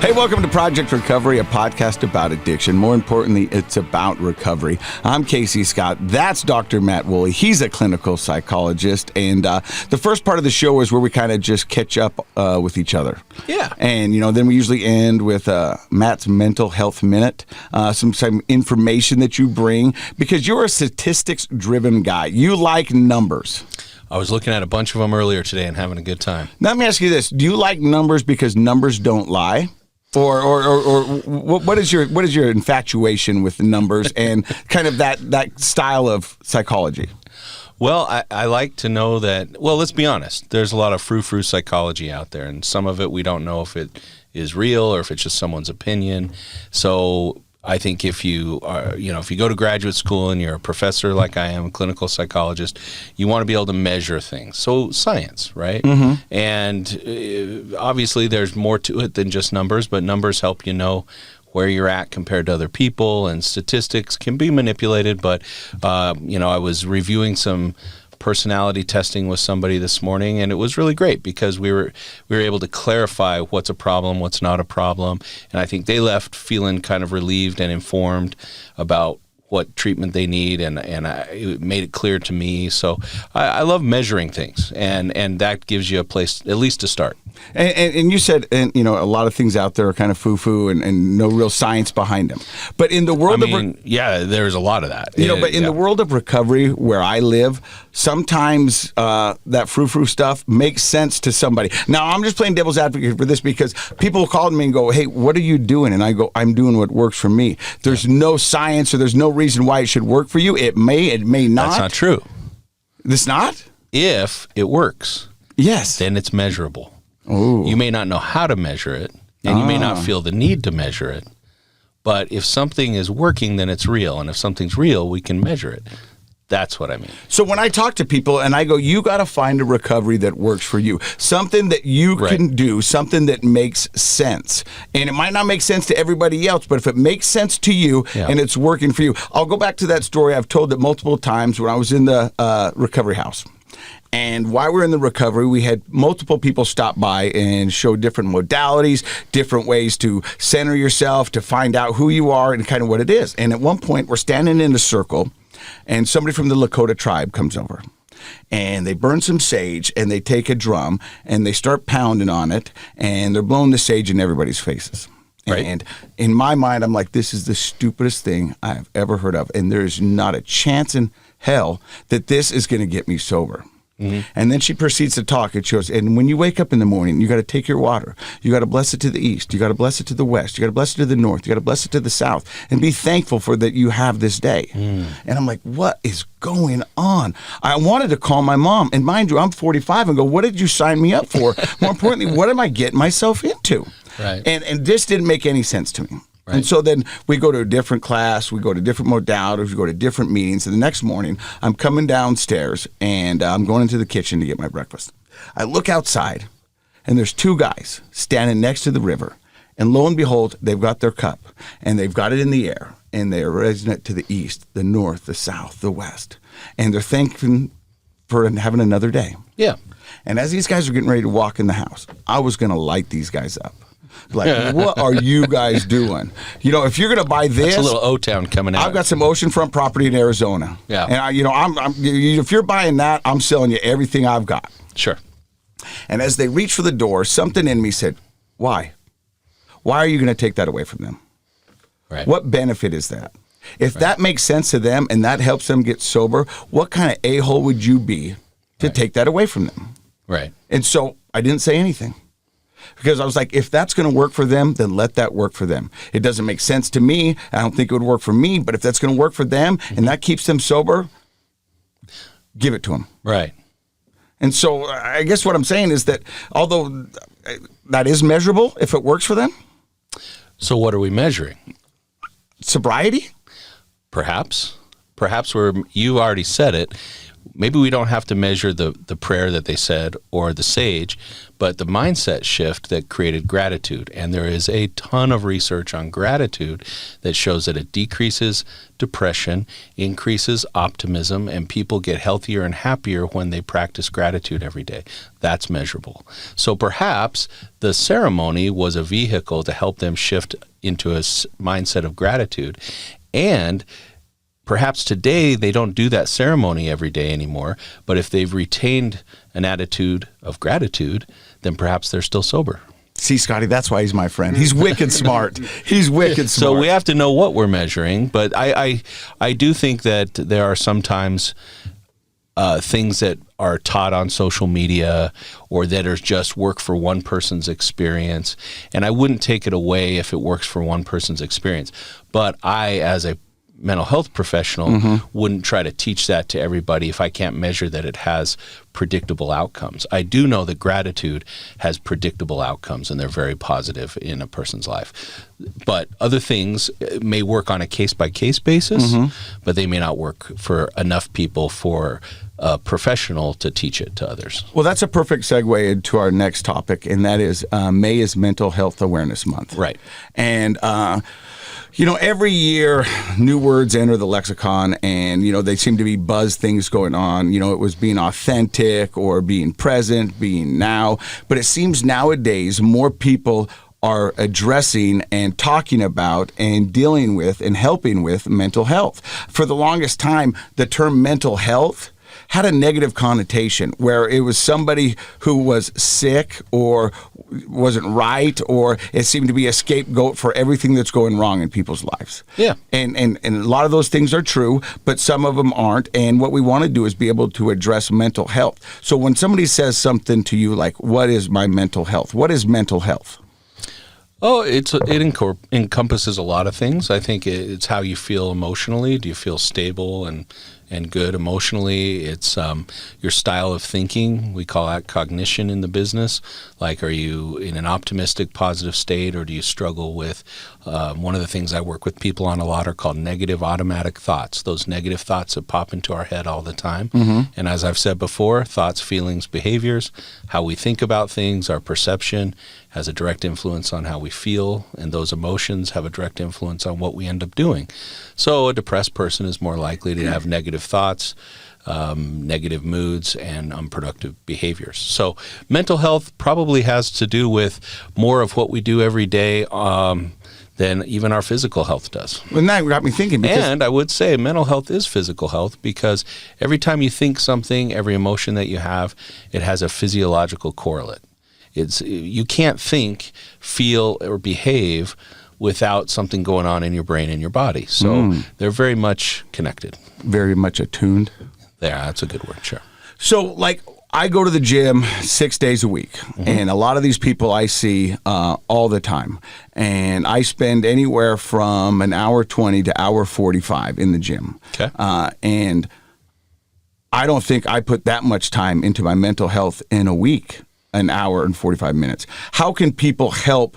Hey, welcome to Project Recovery, a podcast about addiction. More importantly, it's about recovery. I'm Casey Scott. That's Dr. Matt Woolley. He's a clinical psychologist. And the first part of the show is where we kind of just catch up with each other. Yeah. And, then we usually end with Matt's Mental Health Minute, some information that you bring, because you're a statistics-driven guy. You like numbers. I was looking at a bunch of them earlier today and having a good time. Now, let me ask you this. Do you like numbers because numbers don't lie? Or what is your infatuation with the numbers and kind of that style of psychology? Well, I like to know that, well, let's be honest. There's a lot of frou-frou psychology out there, and some of it we don't know if it is real or if it's just someone's opinion. So I think if you are, if you go to graduate school and you're a professor like I am, a clinical psychologist, you want to be able to measure things. So science, right? Mm-hmm. And obviously there's more to it than just numbers, but numbers help you know where you're at compared to other people, and statistics can be manipulated. But, I was reviewing some personality testing with somebody this morning, and it was really great because we were able to clarify what's a problem, what's not a problem, and I think they left feeling kind of relieved and informed about what treatment they need, and it made it clear to me. So I love measuring things, and that gives you a place at least to start. And you said, a lot of things out there are kind of foo-foo and no real science behind them. But in the world there's a lot of that. But in the world of recovery where I live, sometimes that frou-frou stuff makes sense to somebody. Now, I'm just playing devil's advocate for this because people call me and go, hey, what are you doing? And I go, I'm doing what works for me. There's no science or there's no reason why it should work for you. It may not. That's not true. It's not? If it works, yes, then it's measurable. Ooh. You may not know how to measure it, and you may not feel the need to measure it. But if something is working, then it's real. And if something's real, we can measure it. That's what I mean. So when I talk to people and I go, you got to find a recovery that works for you, something that you can do, something that makes sense. And it might not make sense to everybody else, but if it makes sense to you and it's working for you. I'll go back to that story. I've told it multiple times when I was in the recovery house. And while we're in the recovery, we had multiple people stop by and show different modalities, different ways to center yourself, to find out who you are and kind of what it is. And at one point, we're standing in a circle, and somebody from the Lakota tribe comes over. And they burn some sage, and they take a drum, and they start pounding on it, and they're blowing the sage in everybody's faces. Right. And in my mind, I'm like, this is the stupidest thing I've ever heard of. And there's not a chance in hell that this is going to get me sober. Mm-hmm. And then she proceeds to talk. It shows, and when you wake up in the morning, you got to take your water. You got to bless it to the east. You got to bless it to the west. You got to bless it to the north. You got to bless it to the south, and be thankful for that you have this day. And I'm like, what is going on? I wanted to call my mom, and mind you, I'm 45, and go, what did you sign me up for? More importantly, what am I getting myself into? Right. And this didn't make any sense to me. Right. And so then we go to a different class, we go to different modalities, we go to different meetings. And the next morning, I'm coming downstairs, and I'm going into the kitchen to get my breakfast. I look outside, and there's two guys standing next to the river. And lo and behold, they've got their cup, and they've got it in the air, and they're raising it to the east, the north, the south, the west. And they're thanking for having another day. Yeah. And as these guys are getting ready to walk in the house, I was going to light these guys up. Like, what are you guys doing? If you're going to buy this, that's a little O-Town coming out. I've got some oceanfront property in Arizona. Yeah. And if you're buying that, I'm selling you everything I've got. Sure. And as they reach for the door, something in me said, why? Why are you going to take that away from them? Right. What benefit is that? If that makes sense to them and that helps them get sober, what kind of a-hole would you be to take that away from them? Right. And so I didn't say anything. Because I was like, if that's going to work for them, then let that work for them. It doesn't make sense to me. I don't think it would work for me. But if that's going to work for them and that keeps them sober, give it to them. Right. And so I guess what I'm saying is that although that is measurable, if it works for them. So what are we measuring? Sobriety? Perhaps you already said it. maybe we don't have to measure the prayer that they said or the sage, but the mindset shift that created gratitude. And there is a ton of research on gratitude that shows that it decreases depression, increases optimism, and people get healthier and happier when they practice gratitude every day. That's measurable. So perhaps the ceremony was a vehicle to help them shift into a mindset of gratitude. And perhaps today they don't do that ceremony every day anymore, but if they've retained an attitude of gratitude, then perhaps they're still sober. See, Scotty, that's why he's my friend. He's wicked smart. He's wicked smart. So we have to know what we're measuring, but I do think that there are sometimes things that are taught on social media or that are just work for one person's experience, and I wouldn't take it away if it works for one person's experience. But I, as a mental health professional, wouldn't try to teach that to everybody if I can't measure that it has predictable outcomes. I do know that gratitude has predictable outcomes, and they're very positive in a person's life. But other things may work on a case-by-case basis, but they may not work for enough people for a professional to teach it to others. Well, that's a perfect segue into our next topic, and that is May is Mental Health Awareness Month. Right. And every year new words enter the lexicon, and, they seem to be buzz things going on. It was being authentic or being present, being now. But it seems nowadays more people are addressing and talking about and dealing with and helping with mental health. For the longest time, the term mental health had a negative connotation where it was somebody who was sick or wasn't right, or it seemed to be a scapegoat for everything that's going wrong in people's lives. Yeah. And a lot of those things are true, but some of them aren't. And what we want to do is be able to address mental health. So when somebody says something to you like, what is my mental health? What is mental health? Oh, it encompasses a lot of things. I think it's how you feel emotionally. Do you feel stable and good emotionally? It's your style of thinking. We call that cognition in the business. Like, are you in an optimistic, positive state, or do you struggle with one of the things I work with people on a lot are called negative automatic thoughts. Those negative thoughts that pop into our head all the time. And as I've said before, thoughts, feelings, behaviors, how we think about things, our perception has a direct influence on how we feel, and those emotions have a direct influence on what we end up doing. So a depressed person is more likely to have negative thoughts, negative moods, and unproductive behaviors. So mental health probably has to do with more of what we do every day than even our physical health does. Well, that got me thinking. And I would say mental health is physical health, because every time you think something, every emotion that you have, it has a physiological correlate. You can't think, feel, or behave without something going on in your brain and your body. So they're very much connected. Very much attuned. Yeah, that's a good word, sure. So, I go to the gym 6 days a week, and a lot of these people I see all the time. And I spend anywhere from an hour 20 to hour 45 in the gym. Okay. And I don't think I put that much time into my mental health in a week, an hour and 45 minutes. How can people help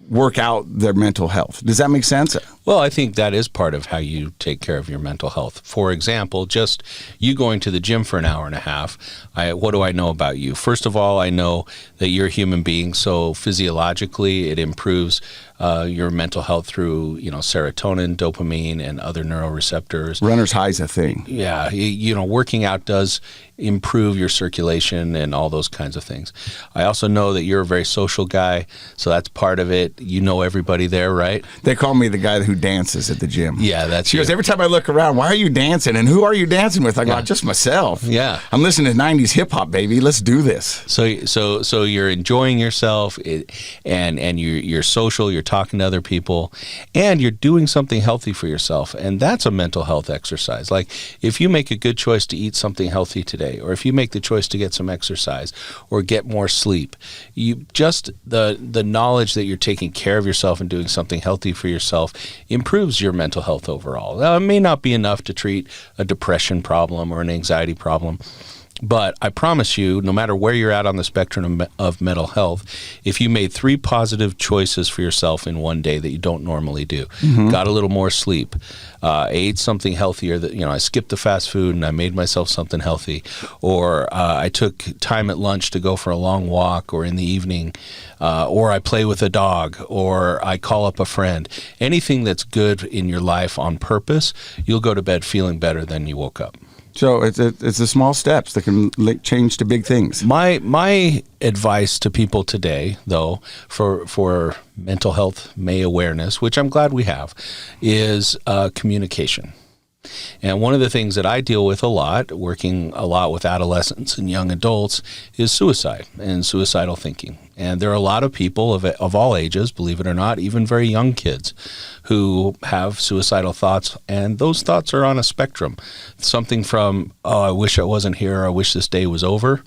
work out their mental health? Does that make sense? Well, I think that is part of how you take care of your mental health. For example, just you going to the gym for an hour and a half, what do I know about you? First of all, I know that you're a human being, so physiologically it improves your mental health through, serotonin, dopamine, and other neuroreceptors. Runner's high is a thing. Yeah, working out does improve your circulation and all those kinds of things. I also know that you're a very social guy, so that's part of it. You know everybody there, right? They call me the guy who dances at the gym. Yeah, that's She goes, every time I look around, why are you dancing? And who are you dancing with? I go, just myself. Yeah. I'm listening to 90s hip hop, baby. Let's do this. So you're enjoying yourself, and you're social, you're talking to other people, and you're doing something healthy for yourself. And that's a mental health exercise. Like, if you make a good choice to eat something healthy today, or if you make the choice to get some exercise or get more sleep, you just the knowledge that you're taking care of yourself and doing something healthy for yourself improves your mental health overall. Now, it may not be enough to treat a depression problem or an anxiety problem, But I promise you, no matter where you're at on the spectrum of mental health, if you made 3 positive choices for yourself in one day that you don't normally do, got a little more sleep, ate something healthier, that I skipped the fast food and I made myself something healthy, or I took time at lunch to go for a long walk, or in the evening, or I play with a dog, or I call up a friend. Anything that's good in your life on purpose, you'll go to bed feeling better than you woke up. So it's the small steps that can change to big things. My advice to people today, though, for mental health May awareness, which I'm glad we have, is communication. And one of the things that I deal with a lot, working a lot with adolescents and young adults, is suicide and suicidal thinking. And there are a lot of people of all ages, believe it or not, even very young kids, who have suicidal thoughts, and those thoughts are on a spectrum. Something from, oh, I wish I wasn't here, I wish this day was over,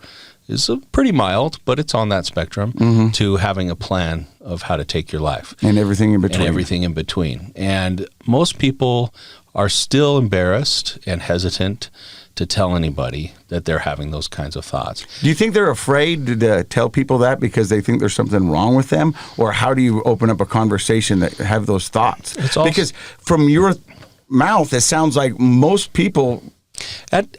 is pretty mild, but it's on that spectrum, to having a plan of how to take your life. And everything in between. And most people are still embarrassed and hesitant to tell anybody that they're having those kinds of thoughts. Do you think they're afraid to tell people that because they think there's something wrong with them? Or how do you open up a conversation that have those thoughts? Because from your mouth, it sounds like most people...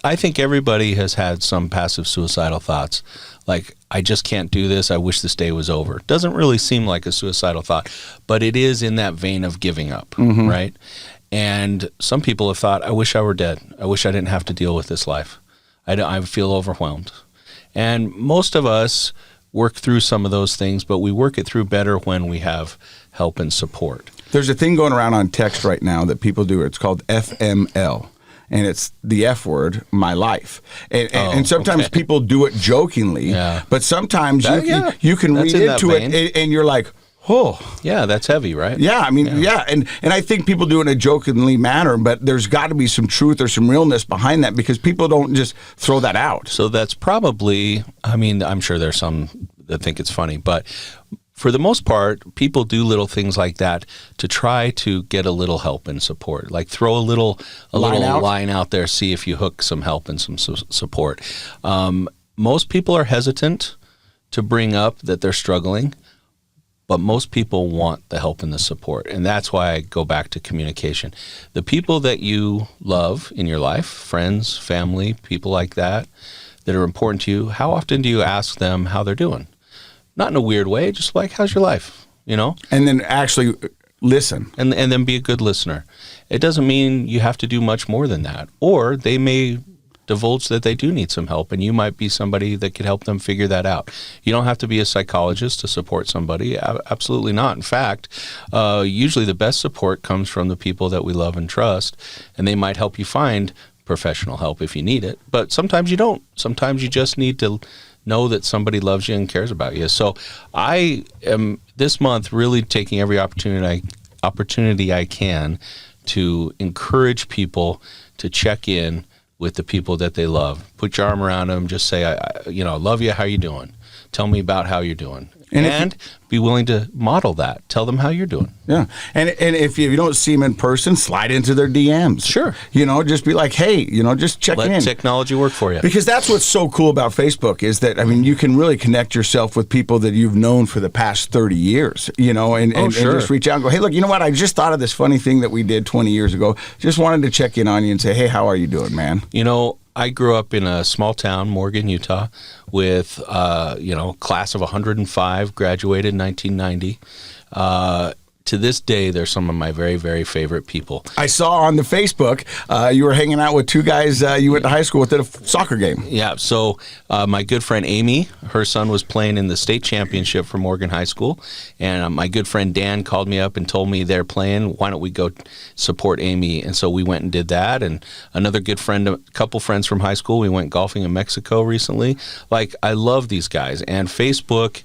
I think everybody has had some passive suicidal thoughts. Like, I just can't do this. I wish this day was over. Doesn't really seem like a suicidal thought, but it is in that vein of giving up, right? And some people have thought, I wish I were dead. I wish I didn't have to deal with this life. I feel overwhelmed. And most of us work through some of those things, but we work it through better when we have help and support. There's a thing going around on text right now that people do. It's called FML. And it's the F word, my life. And sometimes people do it jokingly, but sometimes you can read into it and you're like, oh. Yeah, that's heavy, right? Yeah, I mean, and I think people do it in a jokingly manner, but there's got to be some truth or some realness behind that, because people don't just throw that out. So that's probably, I mean, I'm sure there's some that think it's funny, but for the most part, people do little things like that to try to get a little help and support. Like throw a little line out there, see if you hook some help and some support. Most people are hesitant to bring up that they're struggling, but most people want the help and the support. And that's why I go back to communication. The people that you love in your life, friends, family, people like that are important to you, how often do you ask them how they're doing? Not in a weird way, just like, how's your life, And then actually listen. And then be a good listener. It doesn't mean you have to do much more than that. Or they may divulge that they do need some help, and you might be somebody that could help them figure that out. You don't have to be a psychologist to support somebody. Absolutely not. In fact, usually the best support comes from the people that we love and trust, and they might help you find professional help if you need it. But sometimes you don't. Sometimes you just need to know that somebody loves you and cares about you. So I am this month really taking every opportunity I can to encourage people to check in with the people that they love. Put your arm around them. Just say, I love you. How you doing? Tell me about how you're doing. And be willing to model that. Tell them how you're doing. Yeah. And if you don't see them in person, slide into their DMs. Sure. Just be like, hey, just check in. Let technology work for you. Because that's what's so cool about Facebook is that, I mean, you can really connect yourself with people that you've known for the past 30 years, and just reach out and go, hey, look, you know what? I just thought of this funny thing that we did 20 years ago. Just wanted to check in on you and say, hey, how are you doing, man? I grew up in a small town, Morgan, Utah, with class of 105, graduated in 1990. To this day, they're some of my very, very favorite people. I saw on the Facebook you were hanging out with two guys you went to high school with at a soccer game. Yeah, so my good friend Amy, her son was playing in the state championship for Morgan High School, and my good friend Dan called me up and told me they're playing. Why don't we go support Amy? And so we went and did that. And another good friend, a couple friends from high school, we went golfing in Mexico recently. Like, I love these guys, and Facebook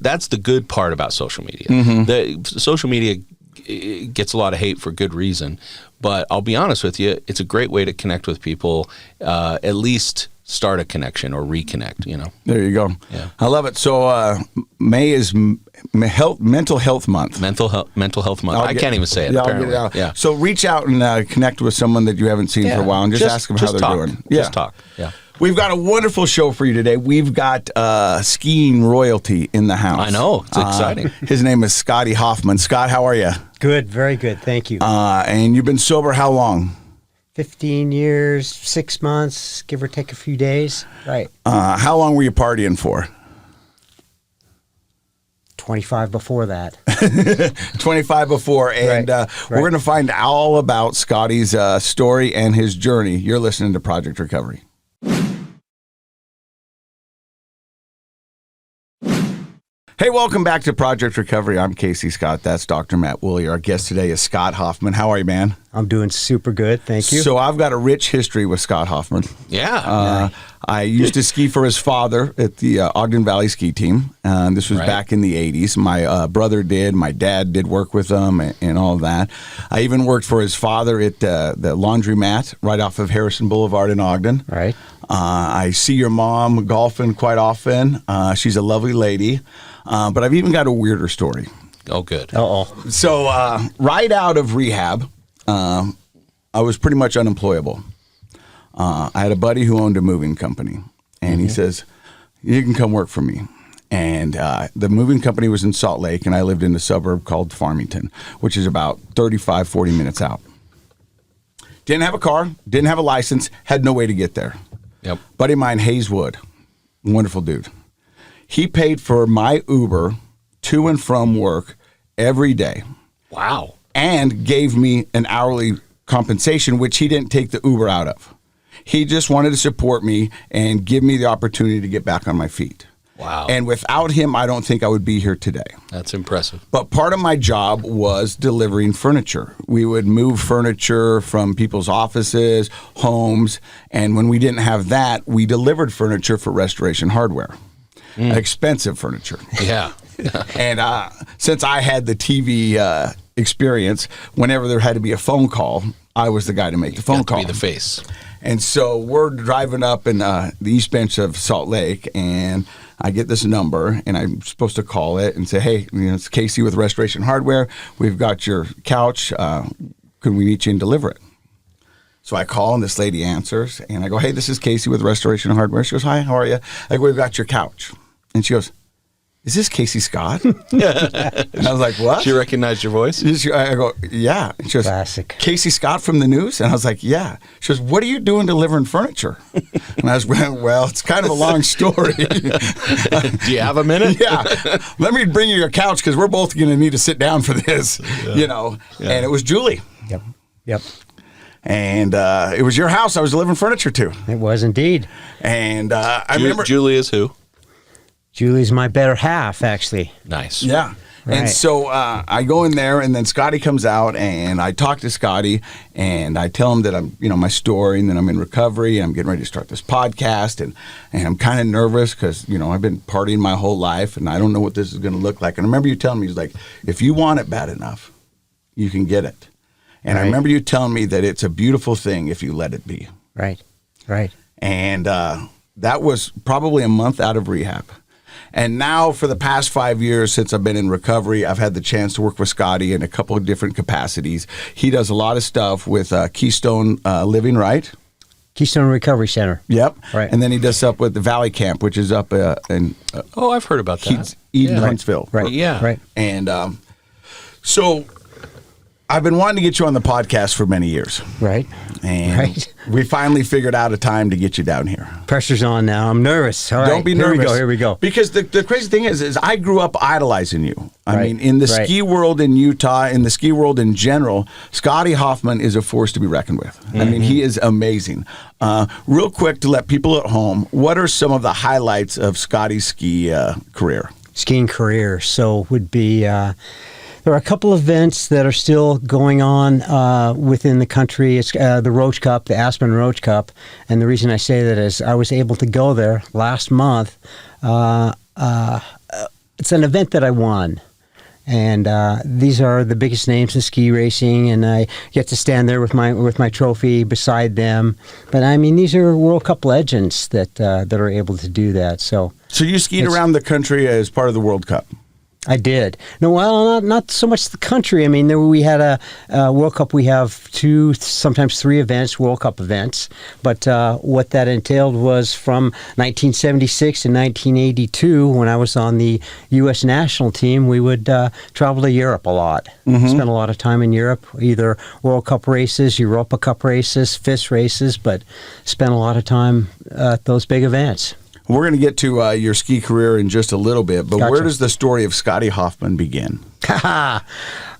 that's the good part about social media. The social media gets a lot of hate for good reason, but I'll be honest with you, it's a great way to connect with people, at least start a connection or reconnect, There you go. Yeah. I love it. So May is Mental Health Month. Mental Health Month. I can't even say it. Yeah, I'll get it out. Yeah. So reach out and connect with someone that you haven't seen for a while and just ask them how they're doing. Just talk. Yeah. We've got a wonderful show for you today. We've got skiing royalty in the house. I know. It's exciting. His name is Scotty Hoffman. Scott, how are you? Good. Very good. Thank you. And you've been sober how long? 15 years, 6 months, give or take a few days. Right. How long were you partying for? 25 before that. 25 before. And we're going to find all about Scotty's story and his journey. You're listening to Project Recovery. Hey, welcome back to Project Recovery. I'm Casey Scott. That's Dr. Matt Woolley. Our guest today is Scott Hoffman. How are you, man? I'm doing super good. Thank you. So I've got a rich history with Scott Hoffman. Yeah. I used to ski for his father at the Ogden Valley ski team. This was back in the 80s. My brother did. My dad did work with them and all that. I even worked for his father at the laundromat right off of Harrison Boulevard in Ogden. Right. I see your mom golfing quite often. She's a lovely lady. But I've even got a weirder story. Oh, good. Uh-oh. So right out of rehab, I was pretty much unemployable. I had a buddy who owned a moving company, and he says, you can come work for me. And the moving company was in Salt Lake, and I lived in a suburb called Farmington, which is about 35, 40 minutes out. Didn't have a car, didn't have a license, had no way to get there. Yep. Buddy of mine, Hayes Wood, wonderful dude. He paid for my Uber to and from work every day. Wow. And gave me an hourly compensation, which he didn't take the Uber out of. He just wanted to support me and give me the opportunity to get back on my feet. Wow. And without him, I don't think I would be here today. That's impressive. But part of my job was delivering furniture. We would move furniture from people's offices, homes, and when we didn't have that, we delivered furniture for Restoration Hardware. Expensive furniture. Yeah. And since I had the TV experience, whenever there had to be a phone call, I was the guy to make the phone call. To be the face. And so we're driving up in the East Bench of Salt Lake, and I get this number, and I'm supposed to call it and say, hey, it's Casey with Restoration Hardware. We've got your couch. Could we meet you and deliver it? So I call, and this lady answers, and I go, hey, this is Casey with Restoration Hardware. She goes, hi, how are you? I go, we've got your couch. And she goes, is this Casey Scott? And I was like, what? She recognized your voice? I go, yeah. And she goes, classic. Casey Scott from the news? And I was like, yeah. She goes, what are you doing delivering furniture? And I was, well, it's kind of a long story. Do you have a minute? Yeah. Let me bring you your couch because we're both going to need to sit down for this, Yeah. And it was Julie. Yep. And it was your house I was delivering furniture to. It was indeed. And I remember. Julie is who? Julie's my better half, actually. Nice. Yeah. Right. And so I go in there, and then Scotty comes out, and I talk to Scotty, and I tell him that I'm, my story, and then I'm in recovery, and I'm getting ready to start this podcast, and I'm kind of nervous because, I've been partying my whole life, and I don't know what this is going to look like. And I remember you telling me, he's like, if you want it bad enough, you can get it. And I remember you telling me that it's a beautiful thing if you let it be. Right. And that was probably a month out of rehab. And now for the past 5 years since I've been in recovery, I've had the chance to work with Scotty in a couple of different capacities. He does a lot of stuff with Keystone Living, right? Keystone Recovery Center. Yep. Right. And then he does stuff with the Valley Camp, which is up in I've heard about that. Eden, Huntsville. Right. Yeah. Right. And so I've been wanting to get you on the podcast for many years. Right. And we finally figured out a time to get you down here. Pressure's on now. I'm nervous. All right. Don't be nervous. Here we go. Because the crazy thing is I grew up idolizing you. I Right. mean, in the Right. ski world in Utah, in the ski world in general, Scotty Hoffman is a force to be reckoned with. I mean, he is amazing. Real quick to let people at home, what are some of the highlights of Scotty's ski career? Skiing career. So would be... there are a couple events that are still going on within the country. It's the Roach Cup, the Aspen Roach Cup. And the reason I say that is I was able to go there last month. It's an event that I won. And these are the biggest names in ski racing, and I get to stand there with my trophy beside them. But I mean, these are World Cup legends that are able to do that. So you skied around the country as part of the World Cup? I did. No, well, not so much the country. I mean, we had a World Cup. We have 2, sometimes 3 events, World Cup events. But what that entailed was from 1976 to 1982, when I was on the U.S. national team, we would travel to Europe a lot. Spent a lot of time in Europe, either World Cup races, Europa Cup races, FIS races, but spent a lot of time at those big events. We're going to get to your ski career in just a little bit, but Gotcha. Where does the story of Scotty Hoffman begin? I'm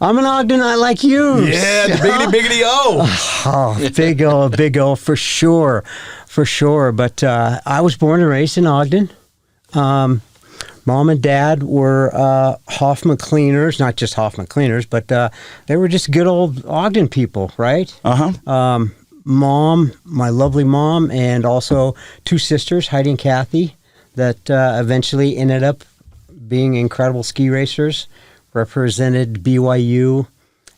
an Ogdenite like you. Yeah, the biggity O. Oh, big O for sure. But I was born and raised in Ogden. Mom and Dad were Hoffman cleaners, not just Hoffman cleaners, but they were just good old Ogden people, right? Mom, my lovely mom, and also 2 sisters, Heidi and Kathy, that eventually ended up being incredible ski racers, represented BYU,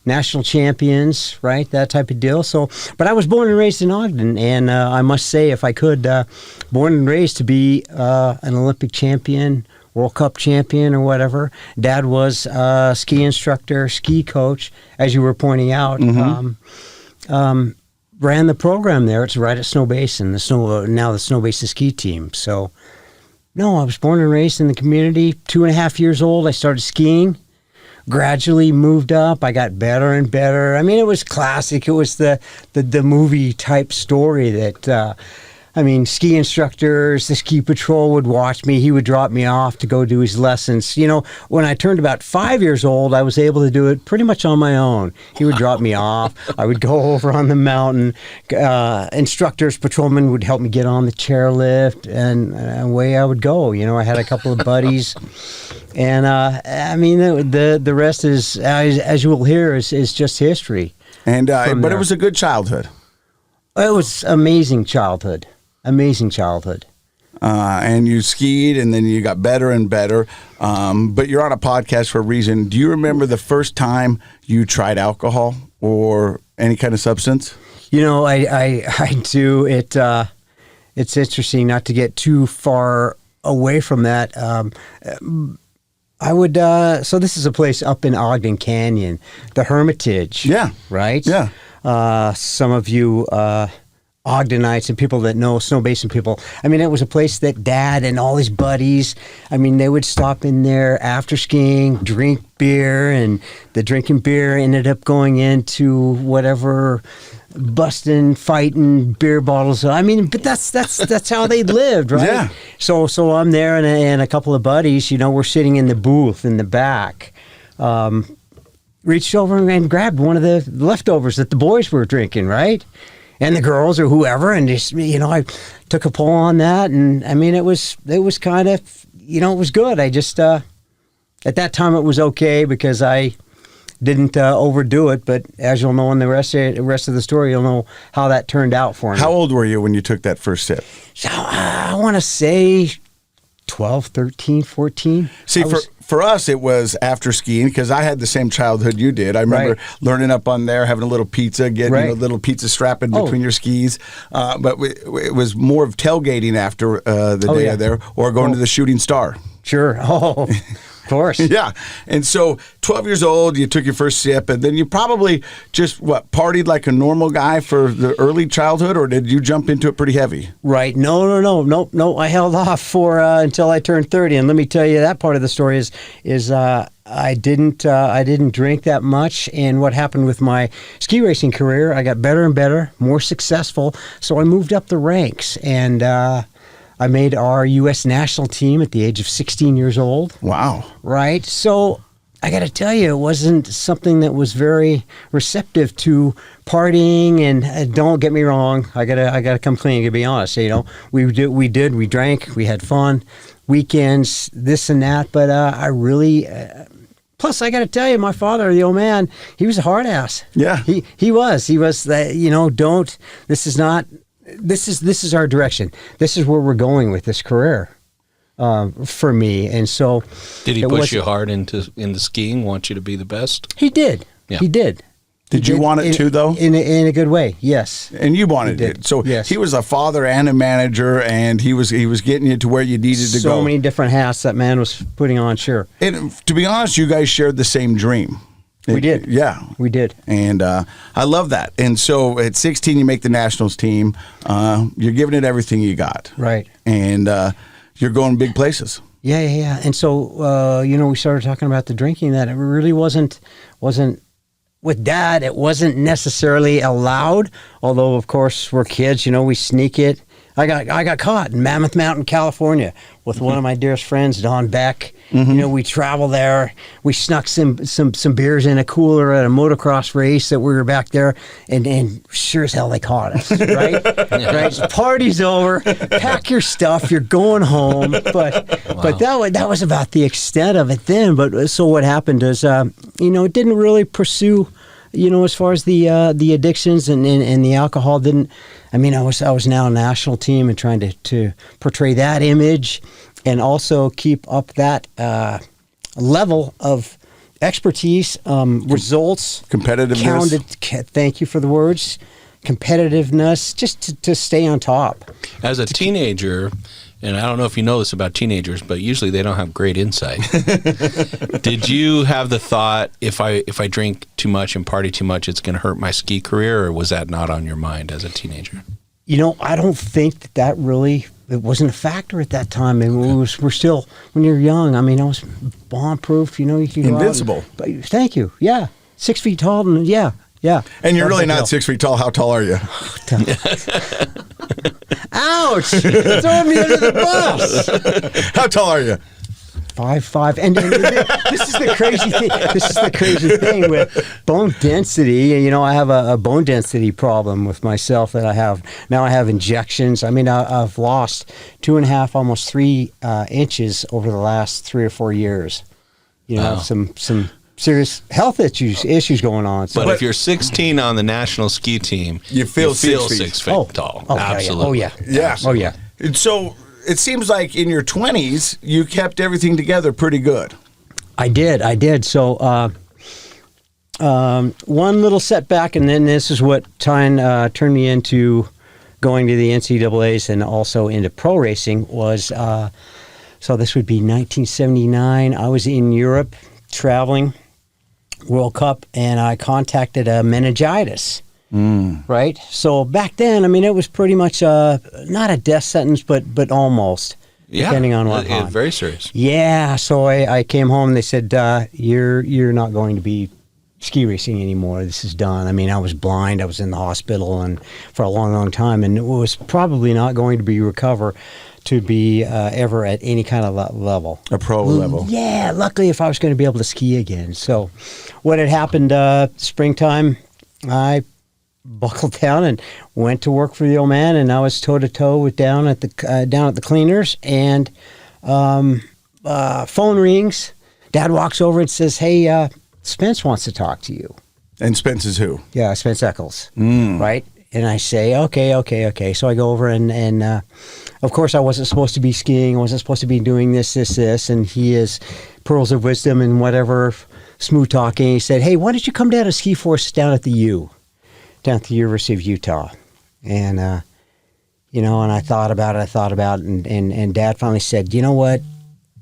national champions, right? That type of deal. So, but I was born and raised in Ogden, and I must say, if I could, born and raised to be an Olympic champion, World Cup champion, or whatever. Dad was a ski instructor, ski coach, as you were pointing out. Ran the program there. It's right at Snow Basin, now the Snow Basin ski team. So, no, I was born and raised in the community. 2.5 years old, I started skiing. Gradually moved up. I got better and better. I mean, it was classic. It was the movie type story that, ski instructors, the ski patrol would watch me. He would drop me off to go do his lessons. You know, when I turned about 5 years old, I was able to do it pretty much on my own. He would drop me off. I would go over on the mountain. Instructors, patrolmen would help me get on the chairlift, and away I would go. You know, I had a couple of buddies. And, the rest is, as you will hear, is just history. And but it was a good childhood. It was amazing childhood. And you skied, and then you got better and better. But you're on a podcast for a reason. Do you remember the first time you tried alcohol or any kind of substance? You know, I do. It's interesting not to get too far away from that. I would. So this is a place up in Ogden Canyon, the Hermitage. Yeah. Right. Yeah. Some of you. Ogdenites and people that know Snow Basin people. I mean, it was a place that Dad and all his buddies, they would stop in there after skiing, drink beer, and the drinking beer ended up going into whatever, busting, fighting, beer bottles. But that's how they lived, right? Yeah. So I'm there and a couple of buddies, we're sitting in the booth in the back. Reached over and grabbed one of the leftovers that the boys were drinking, right? And the girls or whoever, and just, I took a pull on that, and it was kind of, it was good. I just, at that time it was okay because I didn't overdo it, but as you'll know in the rest of the story, you'll know how that turned out for me. How old were you when you took that first sip? So, I want to say 12, 13, 14. See, for us, it was after skiing because I had the same childhood you did. I remember learning up on there, having a little pizza, getting a little pizza strap in between your skis. But it was more of tailgating after the day of there or going to the Shooting Star. Sure. Oh, of course. Yeah. And so 12 years old, you took your first sip, and then you probably just, partied like a normal guy for the early childhood, or did you jump into it pretty heavy? Right. No. I held off for until I turned 30. And let me tell you, that part of the story is I didn't drink that much. And what happened with my ski racing career, I got better and better, more successful. So I moved up the ranks, and I made our U.S. national team at the age of 16 years old. Wow. Right. So I got to tell you, it wasn't something that was very receptive to partying. And don't get me wrong, I gotta come clean. To be honest, we drank, we had fun, weekends, this and that. But I really. Plus, I got to tell you, my father, the old man, he was a hard ass. Yeah. He was. Don't. This is our direction. This is where we're going with this career for me. And so, did he push you hard into skiing? Want you to be the best? He did. Yeah. He did. Did you want it too, though? In a good way, yes. And you wanted it. So yes. He was a father and a manager, and he was getting you to where you needed to go. So many different hats that man was putting on, sure. And to be honest, you guys shared the same dream. We did. Yeah. We did. And I love that. And so at 16, you make the nationals team. You're giving it everything you got. Right. And you're going big places. Yeah. And so, we started talking about the drinking, that it really wasn't with Dad, it wasn't necessarily allowed, although, of course, we're kids, we sneak it. I got caught in Mammoth Mountain, California, with one of my dearest friends, Don Beck. We traveled there. We snuck some beers in a cooler at a motocross race that we were back there, and sure as hell they caught us, right? Right? Party's over. Pack your stuff. You're going home. But that was about the extent of it then. But so what happened is, it didn't really pursue. As far as the addictions and the alcohol didn't. I was now a national team and trying to portray that image, and also keep up that level of expertise, results, competitiveness. Thank you for the words, competitiveness, just to stay on top. As a teenager. And I don't know if you know this about teenagers, but usually they don't have great insight. Did you have the thought, if I drink too much and party too much, it's going to hurt my ski career, or was that not on your mind as a teenager? I don't think that really, it wasn't a factor at that time. And we're still, when you're young, I was bomb-proof, you could go invincible. Thank you, yeah. 6 feet tall, and yeah. And you're really not 6 feet tall. How tall are you? Ouch! Throw me under the bus. How tall are you? 5'5", and this is the crazy thing. This is the crazy thing with bone density. I have a bone density problem with myself that I have now. I have injections. I've lost 2.5, almost 3 inches over the last 3 or 4 years. I have some serious health issues going on. So. But if you're 16 on the national ski team, you feel 6 feet tall. Oh, absolutely. Yeah. Oh, yeah. And so it seems like in your 20s, you kept everything together pretty good. I did. So one little setback, and then this is what turned me into going to the NCAAs and also into pro racing was, so this would be 1979. I was in Europe traveling World Cup, and I contacted a meningitis. Right? So back then, it was pretty much not a death sentence, but almost, depending on what. Yeah, very serious. Yeah. So I came home, and they said, "You're not going to be ski racing anymore. This is done." I was blind. I was in the hospital and for a long, long time, and it was probably not going to be recover to be ever at any kind of level. A pro level. Yeah. Luckily, if I was going to be able to ski again. So what had happened springtime, I buckled down and went to work for the old man, and I was toe to toe down at the cleaners, and phone rings. Dad walks over and says, "Hey, Spence wants to talk to you." And Spence is who? Yeah, Spence Eccles. Right? And I say, okay. So I go over and of course I wasn't supposed to be skiing. I wasn't supposed to be doing this. And he is pearls of wisdom and whatever, smooth talking. He said, "Hey, why don't you come down and ski for us down at the University of Utah?" And, and I thought about it, and Dad finally said, "You know what?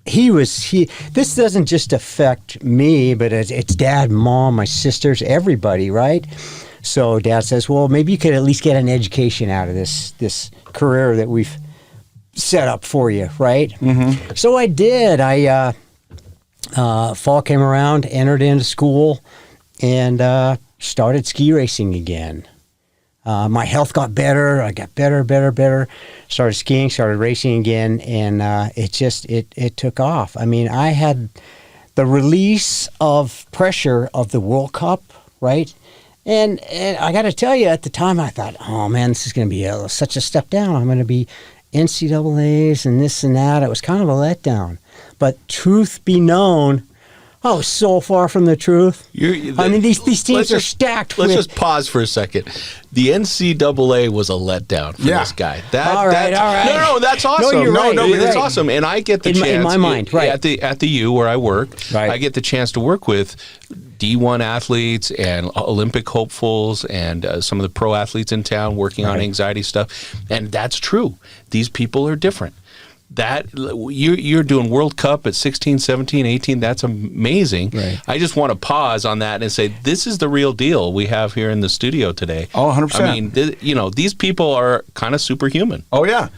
This doesn't just affect me, but it's Dad, Mom, my sisters, everybody, right?" So Dad says, "Well, maybe you could at least get an education out of this career that we've set up for you, right?" Mm-hmm. So I did. Fall came around, entered into school, and started ski racing again. My health got better. I got better. Started skiing, started racing again, and it took off. I had the release of pressure of the World Cup, right? And I got to tell you, at the time, I thought, "Oh man, this is going to be such a step down. I'm going to be NCAAs and this and that." It was kind of a letdown. But truth be known, Oh, so far from the truth. I mean, these teams are stacked. Let's just pause for a second. The NCAA was a letdown for this guy. All right. No, that's awesome. No, you're right. It's awesome. And I get the chance in my mind, right, at the U where I work. Right. I get the chance to work with D1 athletes and Olympic hopefuls and some of the pro athletes in town working on anxiety stuff. And that's true. These people are different. That you're doing World Cup at 16, 17, 18. That's amazing. Right. I just want to pause on that and say this is the real deal we have here in the studio today. Oh, 100%. I mean, these people are kind of superhuman. Oh yeah.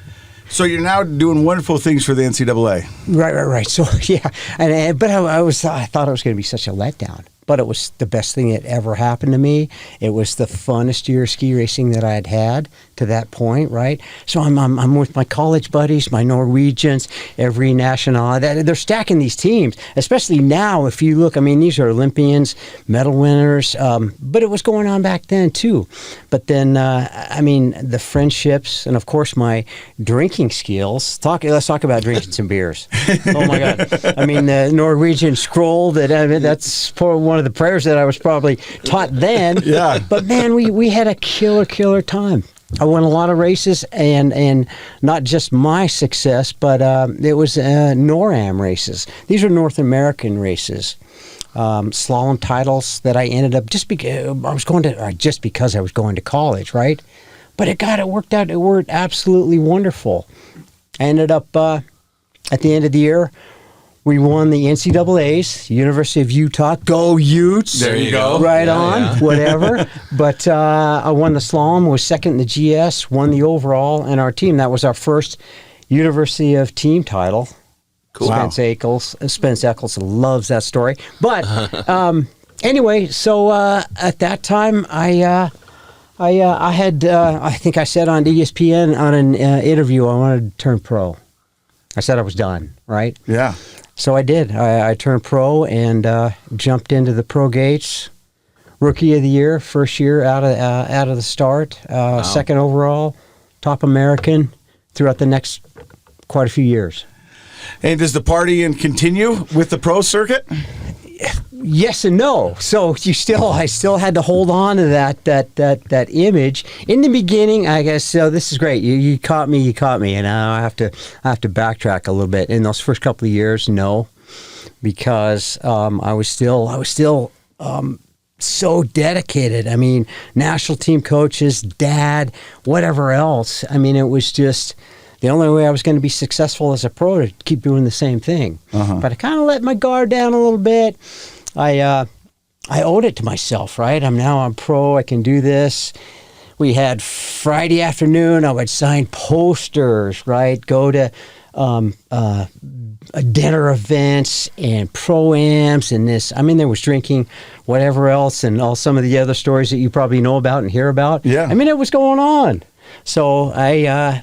So you're now doing wonderful things for the NCAA. Right. So yeah, but I thought it was going to be such a letdown. But it was the best thing that ever happened to me. It was the funnest year of ski racing that I had to that point, right? So I'm with my college buddies, my Norwegians, every national. They're stacking these teams, especially now. If you look, I mean, these are Olympians, medal winners. But it was going on back then too. But then, I mean, the friendships and of course my drinking skills. Let's talk about drinking some beers. Oh my God! I mean, the Norwegian scroll. That's one of the prayers that I was probably taught then. Yeah. But man, we had a killer time. I won a lot of races, and not just my success, but it was NORAM races. These are North American races. Slalom titles that I ended up just because I was going to college, right? But it worked out. It worked absolutely wonderful. I ended up at the end of the year. We won the NCAAs, University of Utah. Go Utes! There you go. Right on, whatever. But I won the slalom, was second in the GS, won the overall, and our team, that was our first University of Team title. Cool. Spence Eccles loves that story. But anyway, so at that time, I had, I think I said on ESPN on an interview, I wanted to turn pro. I said I was done, right? Yeah. So I did. I turned pro and jumped into the pro gates. Rookie of the year, first year out of the start. Wow. Second overall, top American throughout the next quite a few years. And does the partying continue with the pro circuit? Yes and no. So I still had to hold on to that image in the beginning. I guess so. This is great. You caught me, and I have to backtrack a little bit. In those first couple of years, no, because I was still so dedicated. I mean, national team coaches, dad, whatever else. I mean, it was just the only way I was going to be successful as a pro to keep doing the same thing. But I kind of let my guard down a little bit. I owed it to myself, right? I'm pro. I can do this. We had Friday afternoon. I would sign posters, right? Go to dinner events and pro-ams and this. I mean, there was drinking, whatever else, and some of the other stories that you probably know about and hear about. Yeah. I mean, it was going on. So I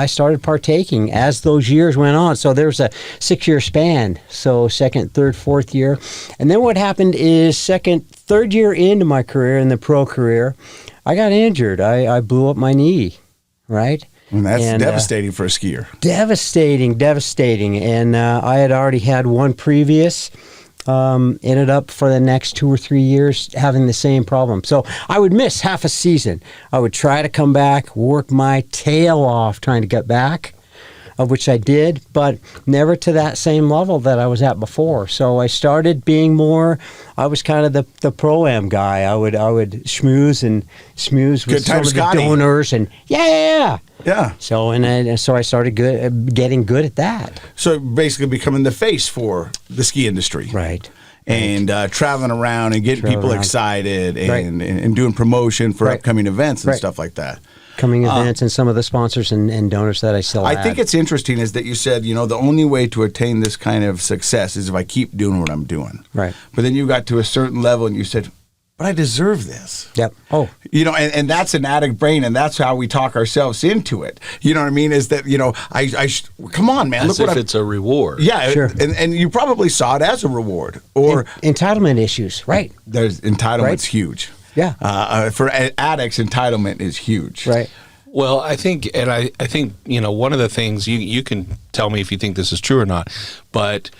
started partaking as those years went on. So there was a 6-year span. So second, third, fourth year. And then what happened is third year into my career, in the pro career, I got injured. I blew up my knee, right? And that's devastating for a skier. Devastating. And I had already had one previous. Ended up for the next 2 or 3 years having the same problem. So I would miss half a season. I would try to come back, work my tail off trying to get back, of which I did, but never to that same level that I was at before. So I started being more, I was kind of the pro-am guy. I would schmooze with some of the donors and yeah. So so I started getting good at that. So basically becoming the face for the ski industry. Right. And traveling around and getting people excited and doing promotion for upcoming events and stuff like that. Coming events and some of the sponsors and donors that I still have. I think it's interesting is that you said, the only way to attain this kind of success is if I keep doing what I'm doing. Right. But then you got to a certain level and you said, but I deserve this. Yep. Oh. And that's an addict brain, and that's how we talk ourselves into it. You know what I mean? Is that, come on, man. As look if it's a reward. Yeah. Sure. And you probably saw it as a reward. Or entitlement issues, right. There's entitlement's huge. Yeah. For addicts, entitlement is huge. Right. Well, I think one of the things, you can tell me if you think this is true or not, but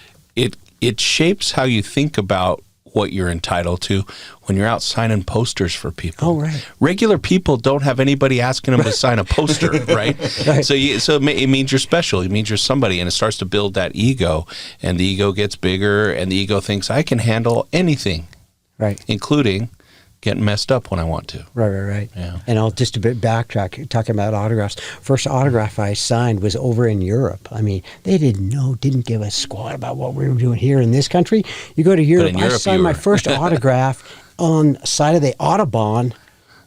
it shapes how you think about what you're entitled to when you're out signing posters for people. Oh, right. Regular people don't have anybody asking them to sign a poster, right? Right. So it means you're special. It means you're somebody, and it starts to build that ego, and the ego gets bigger, and the ego thinks, I can handle anything, Right. including getting messed up when I want to. Right. Yeah. And I'll just a bit backtrack, talking about autographs. First autograph I signed was over in Europe. I mean, they didn't give a squat about what we were doing here in this country. You go to Europe, I signed my first autograph on the side of the Autobahn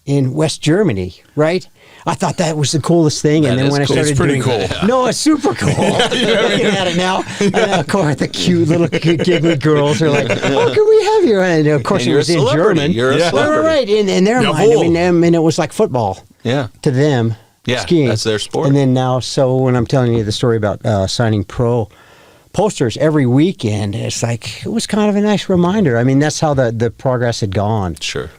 in West Germany, right? I thought that was the coolest thing, and That then is when cool. I started It's pretty doing, cool. no, it's super cool. Looking at it now, and of course the cute little giggly girls are like, "What can we have here?" And of course And it you're was a in celebrity. German. You're a Right, celebrity. right. In their mind, I mean, and it was like football Yeah. to them. Yeah, skiing. that's their sport. And then now, so when I'm telling you the story about signing pro posters every weekend, it's like it was kind of a nice reminder. I mean, that's how the progress had gone. Sure.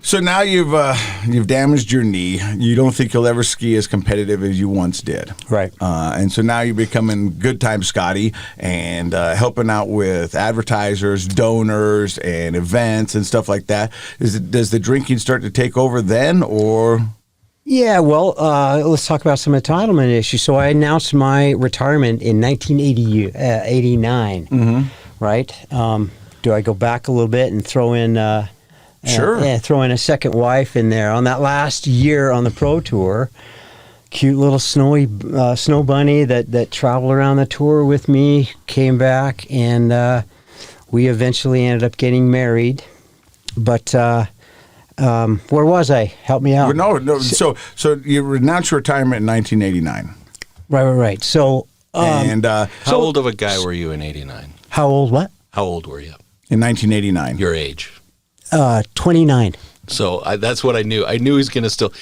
So now you've damaged your knee. You don't think you'll ever ski as competitive as you once did. Right. And so now you're becoming Good Time Scotty and helping out with advertisers, donors, and events and stuff like that. Does the drinking start to take over then, or? Yeah, well, let's talk about some entitlement issues. So I announced my retirement in 1989, right? Do I go back a little bit and throw in... Sure. Throw in a second wife in there on that last year on the pro tour. Cute little snowy snow bunny that traveled around the tour with me, came back, and we eventually ended up getting married. But where was I? Help me out. No. So you announced your retirement in 1989. Right. So How old of a guy were you in 89? how old? What? How old were you? In 1989. Your age. 29. So that's what I knew. I knew he's going to still.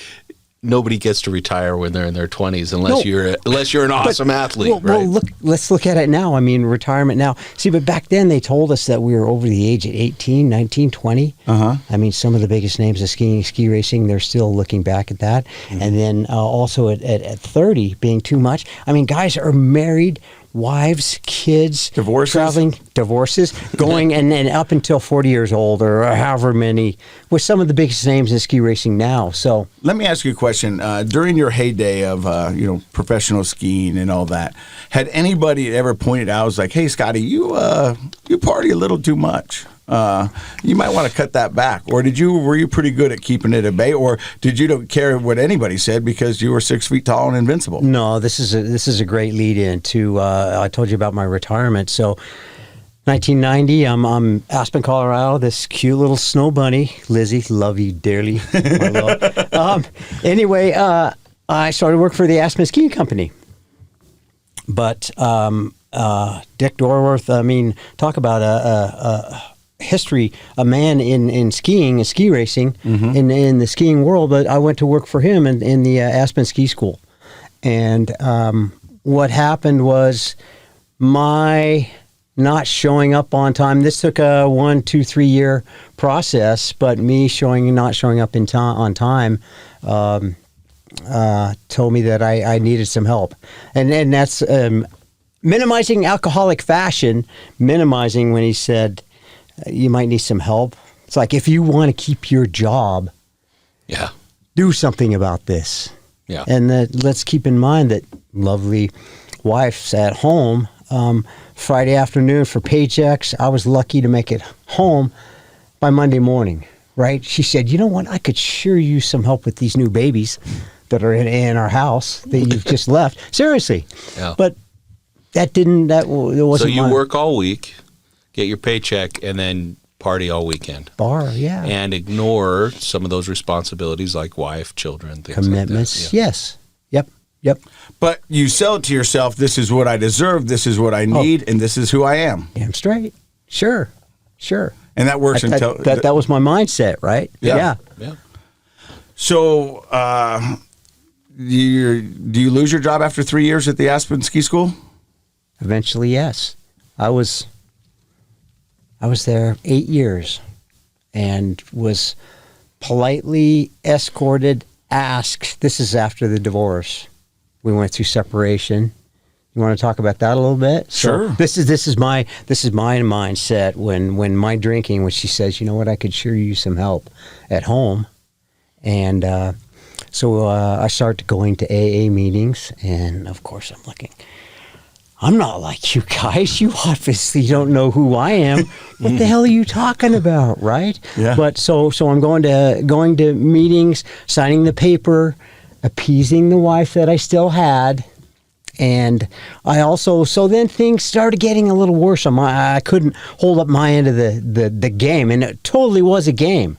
Nobody gets to retire when they're in their 20s unless you're an awesome athlete, right? Well, let's look at it now. I mean, retirement now. See, but back then they told us that we were over the age at 18, 19, 20. Uh-huh. I mean, some of the biggest names of ski racing, they're still looking back at that. Mm-hmm. And then also at 30 being too much. I mean, guys are married, wives, kids, divorces, going and then up until 40 years old or however many, with some of the biggest names in ski racing now. So let me ask you a question. During your heyday of professional skiing and all that, had anybody ever pointed out, was like, "Hey, Scotty, you party a little too much. You might want to cut that back," or were you pretty good at keeping it at bay, or did you don't care what anybody said because you were 6 feet tall and invincible? No, this is a great lead in to I told you about my retirement. So 1990, I'm Aspen, Colorado. This cute little snow bunny, Lizzie, love you dearly. My love. Anyway, I started work for the Aspen Ski Company, but Dick Dorworth. I mean, talk about a history, a man in skiing and ski racing in the skiing world. But I went to work for him in the Aspen Ski School, and what happened was my not showing up on time. This took a 1, 2, 3 year process, but me not showing up on time told me that I needed some help, and that's minimizing alcoholic fashion, minimizing when he said you might need some help. It's like, if you want to keep your job, do something about this. Yeah. And let's keep in mind that lovely wife's at home. Friday afternoon for paychecks, I was lucky to make it home by Monday morning, right? She said, "You know what? I could sure use some help with these new babies that are in our house that you've just left." Seriously. Yeah. But it wasn't So you my work all week, get your paycheck, and then party all weekend. bar, yeah. And ignore some of those responsibilities like wife, children, things Commitments, like that. Yeah. yes. Yep. But you sell it to yourself, this is what I deserve, this is what I need, and this is who I am. Damn straight. Sure. And that works until... That was my mindset, right? Yeah. So, do you lose your job after 3 years at the Aspen Ski School? Eventually, yes. I was there 8 years and was politely escorted, asked. This is after the divorce. We went through separation, You want to talk about that a little bit? Sure. So this is my mindset when my drinking, when she says, you know what, I could sure use some help at home, and so I started going to AA meetings, and of course I'm looking. I'm not like you guys. You obviously don't know who I am. What the hell are you talking about, right? Yeah. But so I'm going to meetings, signing the paper, appeasing the wife that I still had. And I also, so then things started getting a little worse. I couldn't hold up my end of the game, and it totally was a game.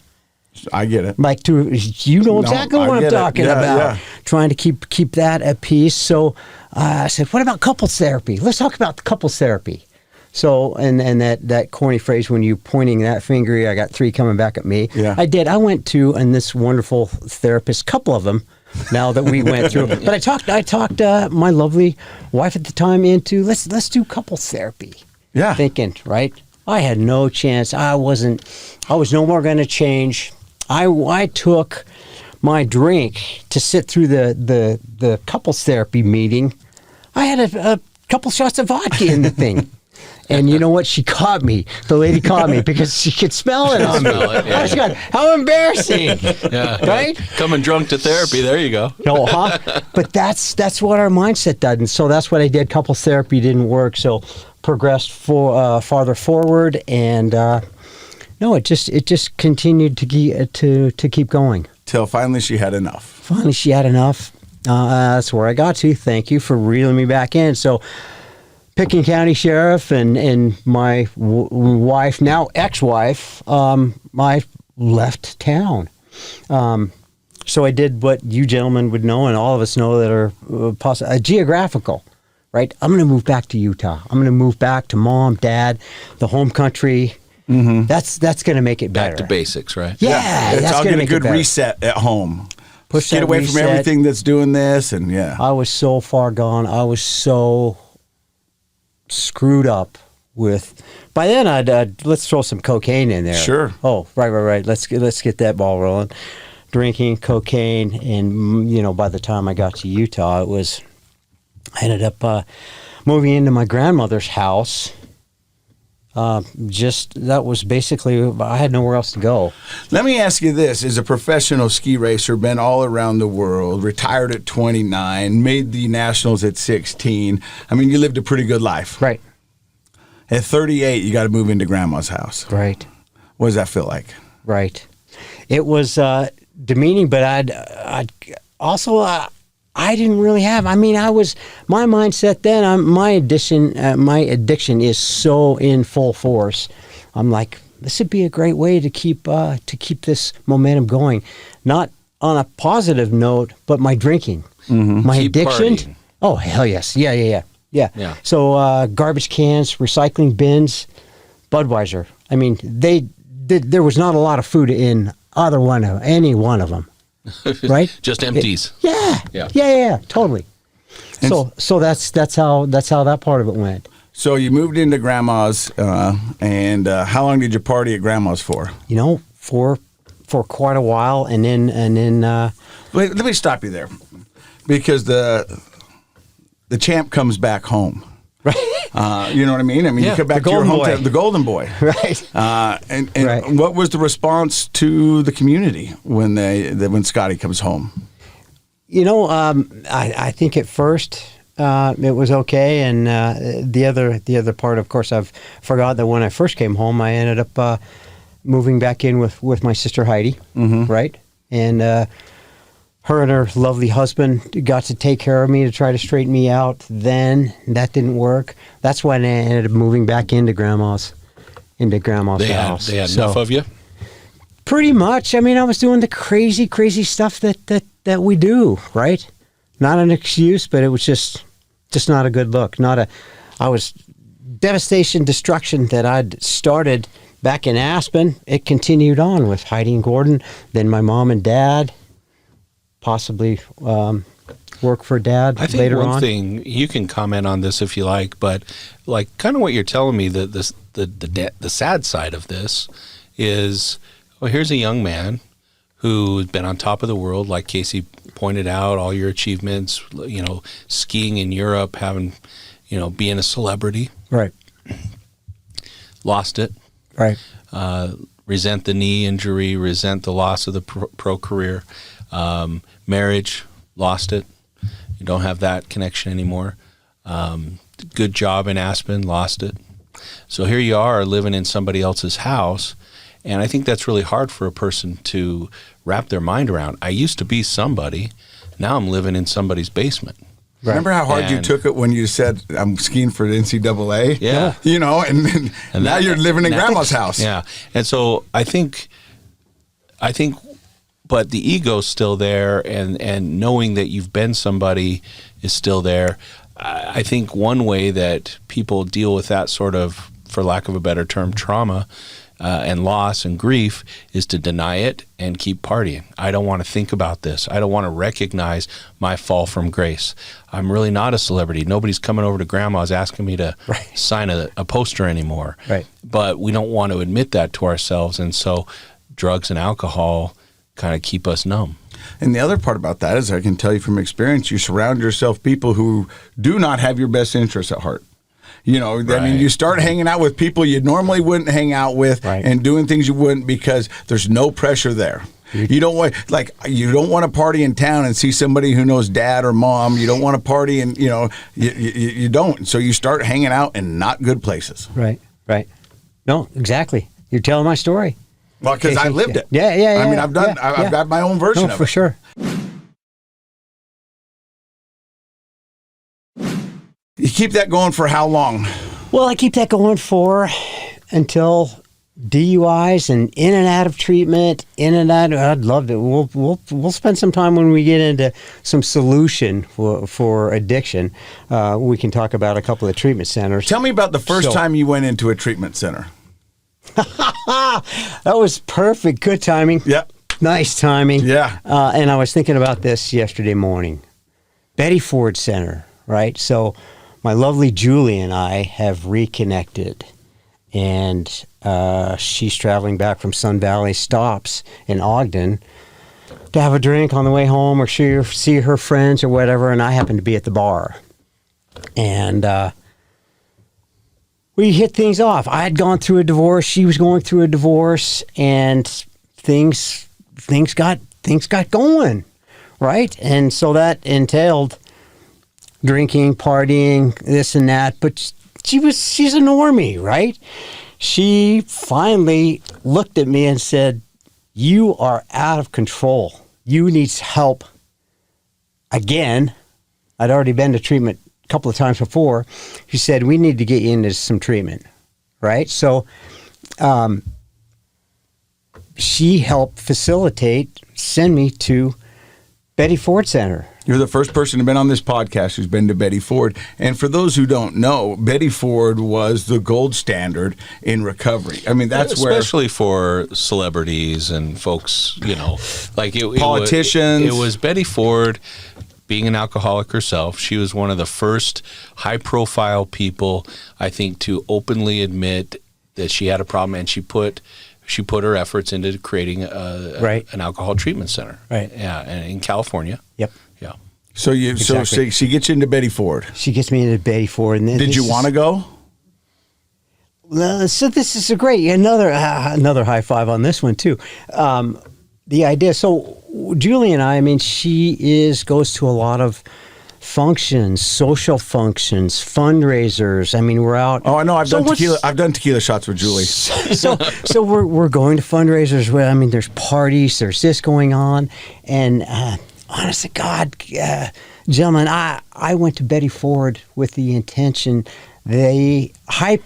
I get it. Like you know exactly what I'm talking about. Yeah. Trying to keep that at peace. So I said, what about couples therapy? Let's talk about the couples therapy. So and that corny phrase, when you pointing that finger, I got 3 coming back at me. Yeah. I did. I went to this wonderful therapist, couple of them. Now that we went through, but I talked my lovely wife at the time into let's do couples therapy. Yeah, thinking right. I had no chance. I was no more going to change. I took my drink to sit through the couples therapy meeting. I had a couple shots of vodka in the thing. And you know what? She caught me. The lady caught me because she could smell it on me. Yeah. Oh, God, how embarrassing! Yeah, right? Coming drunk to therapy. There you go. No, huh? But that's what our mindset does, and so that's what I did. Couples therapy didn't work, so progressed farther forward, and no, it just continued to keep going till finally she had enough. Finally, she had enough. That's where I got to. Thank you for reeling me back in. So. Picking County Sheriff and my wife, now ex-wife, I left town. So I did what you gentlemen would know, and all of us know that are geographical, right? I'm going to move back to Utah. I'm going to move back to mom, dad, the home country. Mm-hmm. That's going to make it better. Back to basics, right? Yeah, I'll get a good reset at home. Get away from everything that's doing this, and yeah. I was so far gone. I was so screwed up with. By then, let's throw some cocaine in there. Sure. Oh, right. Let's get that ball rolling. Drinking Cocaine, and by the time I got to Utah, I ended up moving into my grandmother's house. That was basically, I had nowhere else to go. Let me ask you this. As a professional ski racer, been all around the world, retired at 29, made the Nationals at 16. I mean, you lived a pretty good life. Right. At 38, you got to move into grandma's house. Right. What does that feel like? Right. It was demeaning, but I'd also... I didn't really have. I mean, my mindset then. My addiction is so in full force. I'm like, this would be a great way to keep this momentum going. Not on a positive note, but my drinking, my Keep addiction. partying. Oh hell yes, yeah. So garbage cans, recycling bins, Budweiser. I mean, there was not a lot of food in any one of them. Right? Just empties. Yeah, totally. So that's how that part of it went. So you moved into grandma's, and how long did you party at grandma's for? For quite a while, and then. Let me stop you there, because the champ comes back home. Right. You know what I mean? You come back to your hometown, the Golden Boy. Right. And right. What was the response to the community when Scotty comes home? I think at first it was okay, and the other part, of course, I've forgot that when I first came home, I ended up moving back in with my sister Heidi, right? And her and her lovely husband got to take care of me to try to straighten me out. Then that didn't work. That's when I ended up moving back into grandma's house. They had enough of you? Pretty much. I mean, I was doing the crazy stuff that we do, right? Not an excuse, but it was just not a good look. I was devastation, destruction that I'd started back in Aspen. It continued on with Heidi and Gordon, then my mom and dad. Possibly work for dad I think later on. one thing, you can comment on this if you like, but like kind of what you're telling me, the sad side of this is, well, here's a young man who's been on top of the world, like Casey pointed out all your achievements, skiing in Europe, having, being a celebrity. Right. Lost it. Right. Resent the knee injury, resent the loss of the pro career. Marriage, lost it. You don't have that connection anymore. Good job in Aspen, lost it. So here you are living in somebody else's house, and I think that's really hard for a person to wrap their mind around. I used to be somebody, now I'm living in somebody's basement. Right. Remember how hard you took it when you said, I'm skiing for the NCAA? Yeah. And now you're living in grandma's house. Yeah. And so I think, but the ego's still there, and knowing that you've been somebody is still there. I think one way that people deal with that sort of, for lack of a better term, trauma and loss and grief is to deny it and keep partying. I don't want to think about this. I don't want to recognize my fall from grace. I'm really not a celebrity. Nobody's coming over to grandma's asking me to sign a poster anymore. Right. But we don't want to admit that to ourselves, and so drugs and alcohol kind of keep us numb. And the other part about that is, I can tell you from experience, you surround yourself people who do not have your best interests at heart. I mean, you start hanging out with people you normally wouldn't hang out with, and doing things you wouldn't, because there's no pressure there. You don't want to party in town and see somebody who knows dad or mom. You don't want to party, and you don't. So you start hanging out in not good places. Right. No, exactly. You're telling my story. Well, because I lived it. Yeah. I mean, I've got my own version of it. For sure. You keep that going for how long? Well, I keep that going for until DUIs and in and out of treatment, in and out. I'd love to. We'll spend some time when we get into some solution for addiction. We can talk about a couple of treatment centers. Tell me about the first time you went into a treatment center. That was perfect. Good timing. Yep. Nice timing. Yeah. And I was thinking about this yesterday morning. Betty Ford Center, right? So my lovely Julie and I have reconnected, and she's traveling back from Sun Valley, stops in Ogden to have a drink on the way home or see her friends or whatever, and I happen to be at the bar. And we hit things off. I had gone through a divorce. She was going through a divorce, and things got going, right? And so that entailed drinking, partying, this and that. But she's a normie, right? She finally looked at me and said, "You are out of control. You need help." Again, I'd already been to treatment a couple of times before. She said, "We need to get you into some treatment," right? So she helped send me to Betty Ford Center. You're the first person to been on this podcast who's been to Betty Ford. And for those who don't know, Betty Ford was the gold standard in recovery. I mean, that's especially for celebrities and folks, like politicians. It was Betty Ford. Being an alcoholic herself, she was one of the first high-profile people, I think, to openly admit that she had a problem, and she put her efforts into creating an alcohol treatment center. Right. Yeah, and in California. Yep. Yeah. So she gets you into Betty Ford. She gets me into Betty Ford, and then did you want to go? So this is another high five on this one too. The idea. So Julie and I mean, she goes to a lot of functions, social functions, fundraisers. I mean, we're out. Oh, I know. I've done tequila shots with Julie. So we're going to fundraisers where, I mean, there's parties, there's this going on, and honest to God, gentlemen, I went to Betty Ford with the intention they high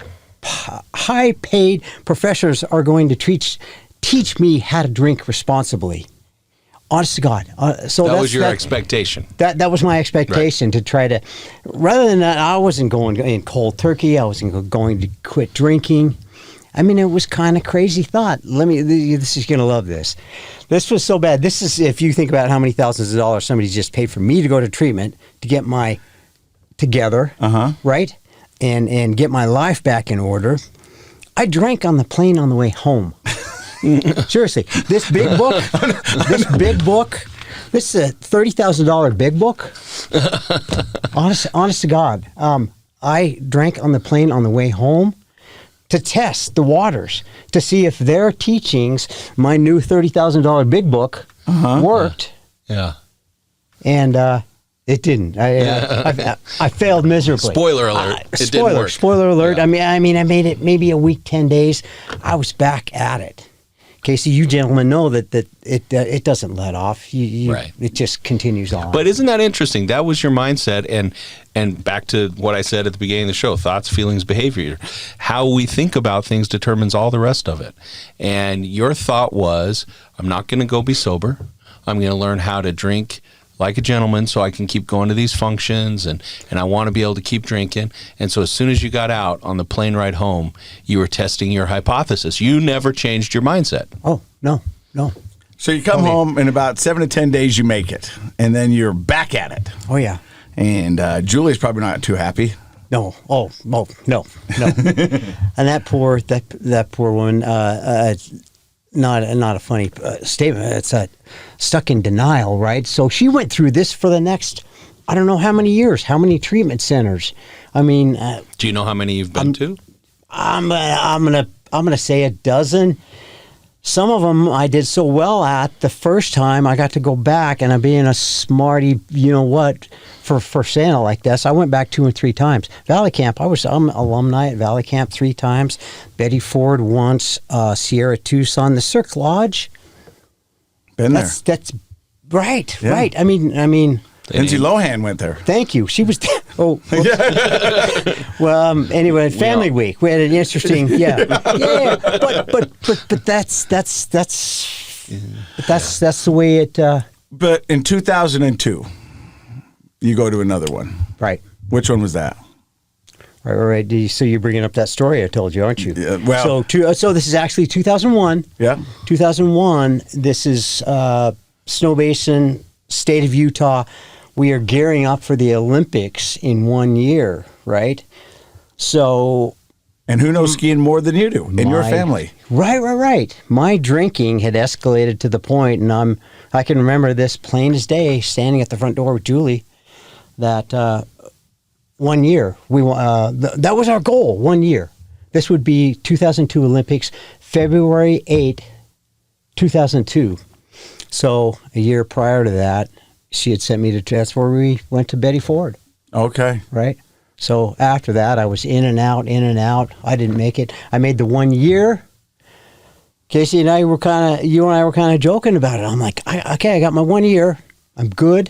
paid professors are going to teach me how to drink responsibly. Honest to God. So that was your expectation. That was my expectation, to try to, rather than that, I wasn't going in cold turkey. I wasn't going to quit drinking. I mean, it was kind of crazy thought. This is going to love this. This was so bad. This is, if you think about how many thousands of dollars somebody just paid for me to go to treatment to get my together, right? And get my life back in order. I drank on the plane on the way home. Seriously, this big book This is a $30,000 big book. Honest to God. I drank on the plane on the way home to test the waters, to see if their teachings, my new $30,000 big book, worked. Yeah. And it didn't. I failed miserably. Spoiler alert. It didn't work. Spoiler alert. Yeah. I mean, I made it maybe a week, 10 days. I was back at it. Casey, you gentlemen know that it doesn't let off. Right. It just continues on. But isn't that interesting? That was your mindset, and back to what I said at the beginning of the show: thoughts, feelings, behavior. How we think about things determines all the rest of it. And your thought was, I'm not going to go be sober. I'm going to learn how to drink like a gentleman so I can keep going to these functions, and I want to be able to keep drinking. And so as soon as you got out on the plane ride home, you were testing your hypothesis. You never changed your mindset. Oh, no. So you come home, in about 7 to 10 days you make it, and then you're back at it. Oh, yeah. And Julie's probably not too happy. No. Oh, no. And that poor woman, not a funny statement. It's stuck in denial, right? So she went through this for the next, I don't know how many years, how many treatment centers. I mean, do you know how many you've been to? I'm gonna say a dozen. Some of them I did so well at the first time I got to go back, and I'm being a smarty, you know what, for saying it like this. I went back 2 or 3 times. Valley Camp, I'm alumni at Valley Camp 3 times. Betty Ford once, Sierra Tucson, the Cirque Lodge. Been there. That's right, Yeah. right. I mean. Lindsay Lohan went there. Thank you. She was. Oh. Well, anyway, Family Week. We had an interesting. Yeah. But that's the way it. But in 2002, you go to another one. Right. Which one was that? Right. So you're bringing up that story I told you, aren't you? Yeah, well. So this is actually 2001. Yeah. 2001. This is Snow Basin, state of Utah. We are gearing up for the Olympics in 1 year, right? So... And who knows skiing more than you do in your family? Right. My drinking had escalated to the point, and I can remember this plain as day, standing at the front door with Julie, that 1 year, that was our goal, 1 year. This would be 2002 Olympics, February 8, 2002. So a year prior to that, she had sent me to, that's where we went to Betty Ford. Okay. Right? So after that, I was in and out. I didn't make it. I made the 1 year. Casey and I were you and I were kind of joking about it. I'm like, okay, I got my 1 year. I'm good.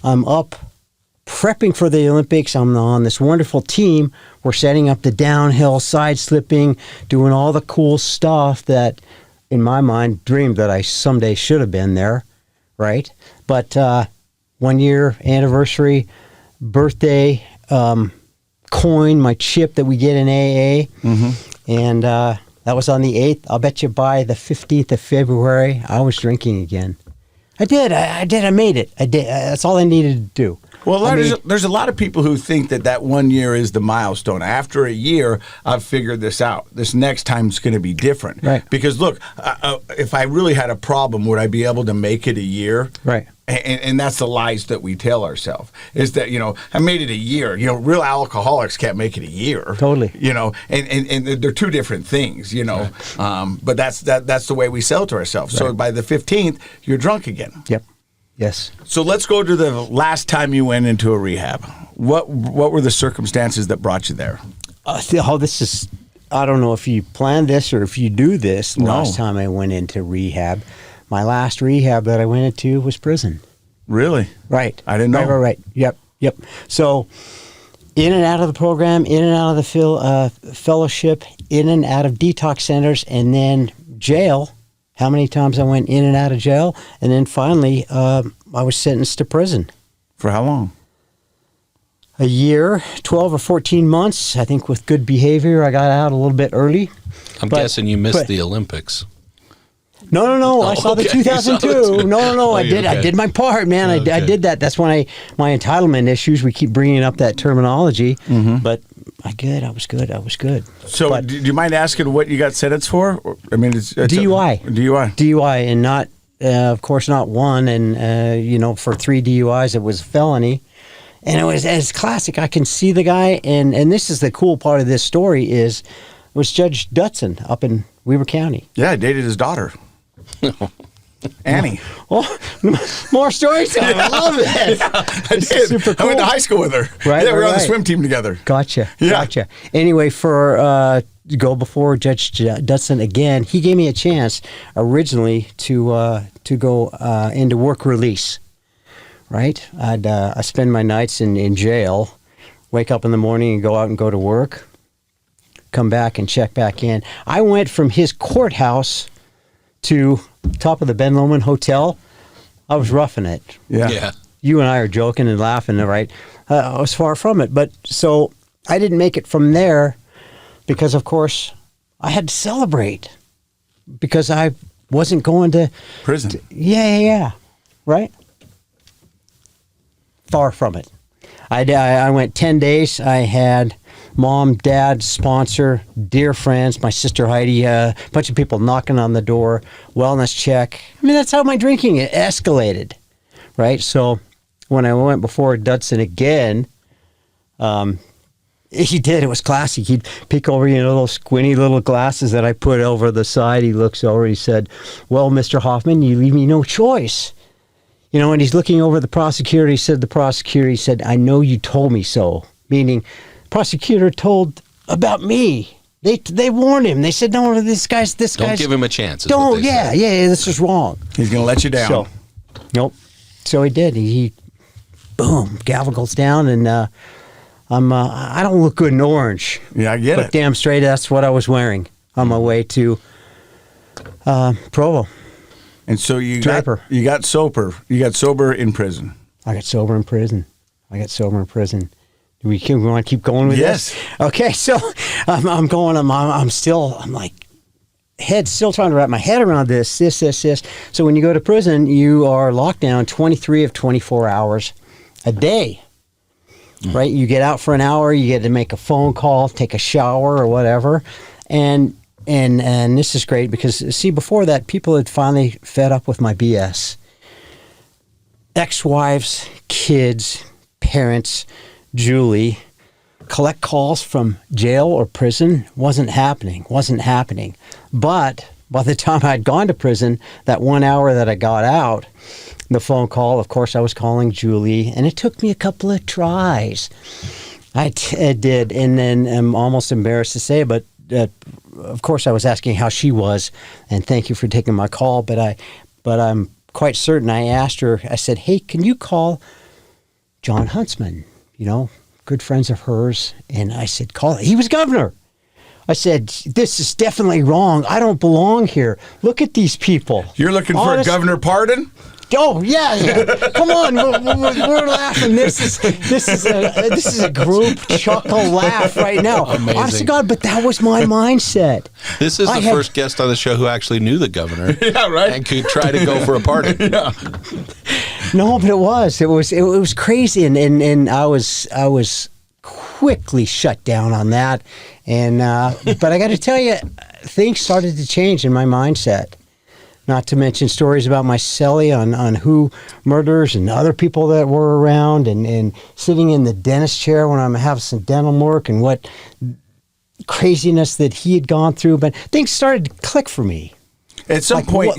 I'm up prepping for the Olympics. I'm on this wonderful team. We're setting up the downhill, side slipping, doing all the cool stuff that, in my mind, dreamed that I someday should have been there. Right? But 1 year anniversary, birthday, coin, my chip that we get in AA. Mm-hmm. And that was on the 8th. I'll bet you by the 15th of February, I was drinking again. I did. I made it. I did. That's all I needed to do. Well, there's a lot of people who think that 1 year is the milestone. After a year, I've figured this out. This next time's going to be different. Right. Because, look, if I really had a problem, would I be able to make it a year? Right. And that's the lies that we tell ourselves, is that, I made it a year. Real alcoholics can't make it a year. Totally. And they're two different things, Right. But that's the way we sell to ourselves. Right. So by the 15th, you're drunk again. Yep. Yes. So let's go to the last time you went into a rehab. What were the circumstances that brought you there? This is, I don't know if you planned this or if you do this. The last time I went into rehab, my last rehab that I went into was prison. Really? Right. I didn't know. Right. Yep. So in and out of the program, in and out of the fellowship, in and out of detox centers, and then jail. How many times I went in and out of jail, and then finally I was sentenced to prison. For how long? A year, 12 or 14 months. I think with good behavior, I got out a little bit early. I'm guessing you missed the Olympics. No. I saw the 2002. No. I did my part, man. Okay. I did that. That's when my entitlement issues. We keep bringing up that terminology, but I was good. So, do you mind asking what you got sentenced for? I mean, it's DUI. DUI, and not of course, not one. And, for 3 DUIs, it was a felony. And it's classic. I can see the guy. And this is the cool part of this story is it was Judge Dutson up in Weber County. Yeah, I dated his daughter. Annie. Oh, more stories. I love it. Yeah, I did. Super cool. I went to high school with her. Right. Yeah, we were on the swim team together. Gotcha. Yeah. Gotcha. Anyway, to go before Judge Dutson again, he gave me a chance originally to go into work release. Right. I spend my nights in jail, wake up in the morning and go out and go to work, come back and check back in. I went from his courthouse to top of the Ben Lomond Hotel. I was roughing it. Yeah. You and I are joking and laughing, right? I was far from it. But so I didn't make it from there because, of course, I had to celebrate because I wasn't going to prison. Yeah. Right? Far from it. I went 10 days. I had mom, dad, sponsor, dear friends, my sister Heidi, a bunch of people knocking on the door, wellness check. I mean, that's how my drinking escalated, right? So when I went before Dutson again, he did. It was classic. He'd peek over, little squinty little glasses that I put over the side. He looks over. He said, "Well, Mr. Hoffman, you leave me no choice." And he's looking over the prosecutor. He said, "I know you told me so," meaning prosecutor told about me. They warned him. They said, "No, this guy's." Don't give him a chance. Don't. Yeah. This is wrong. He's gonna let you down. So, nope. So he did. He boom, gavel goes down, and I don't look good in orange. Yeah, I get it. But damn straight, that's what I was wearing on my way to Provo. And so you got sober. You got sober in prison. I got sober in prison. Do we want to keep going with this? Yes. Okay, so I'm going. I'm like, still trying to wrap my head around this. So when you go to prison, you are locked down 23 of 24 hours a day. Right? You get out for an hour. You get to make a phone call, take a shower, or whatever, and this is great because see, before that, people had finally fed up with my BS. Ex-wives, kids, parents. Julie, collect calls from jail or prison wasn't happening. But by the time I'd gone to prison, that 1 hour that I got out, the phone call, of course, I was calling Julie, and it took me a couple of tries. I did, and then I'm almost embarrassed to say, but of course, I was asking how she was, and thank you for taking my call. But I'm quite certain I asked her. I said, "Hey, can you call John Huntsman? Good friends of hers." And I said, "Call it." He was governor. I said, "This is definitely wrong. I don't belong here. Look at these people." You're looking for a governor pardon? Oh yeah. Come on, we're laughing. This is a group chuckle laugh right now. Amazing. Honest to God, but that was my mindset. This is the first guest on the show who actually knew the governor. Yeah, right. And could try to go for a pardon. Yeah. No, but it was crazy, and I was quickly shut down on that. And but I got to tell you, things started to change in my mindset. Not to mention stories about my cellie on who murders and other people that were around, and sitting in the dentist chair when I'm having some dental work, and what craziness that he had gone through. But things started to click for me. At some point,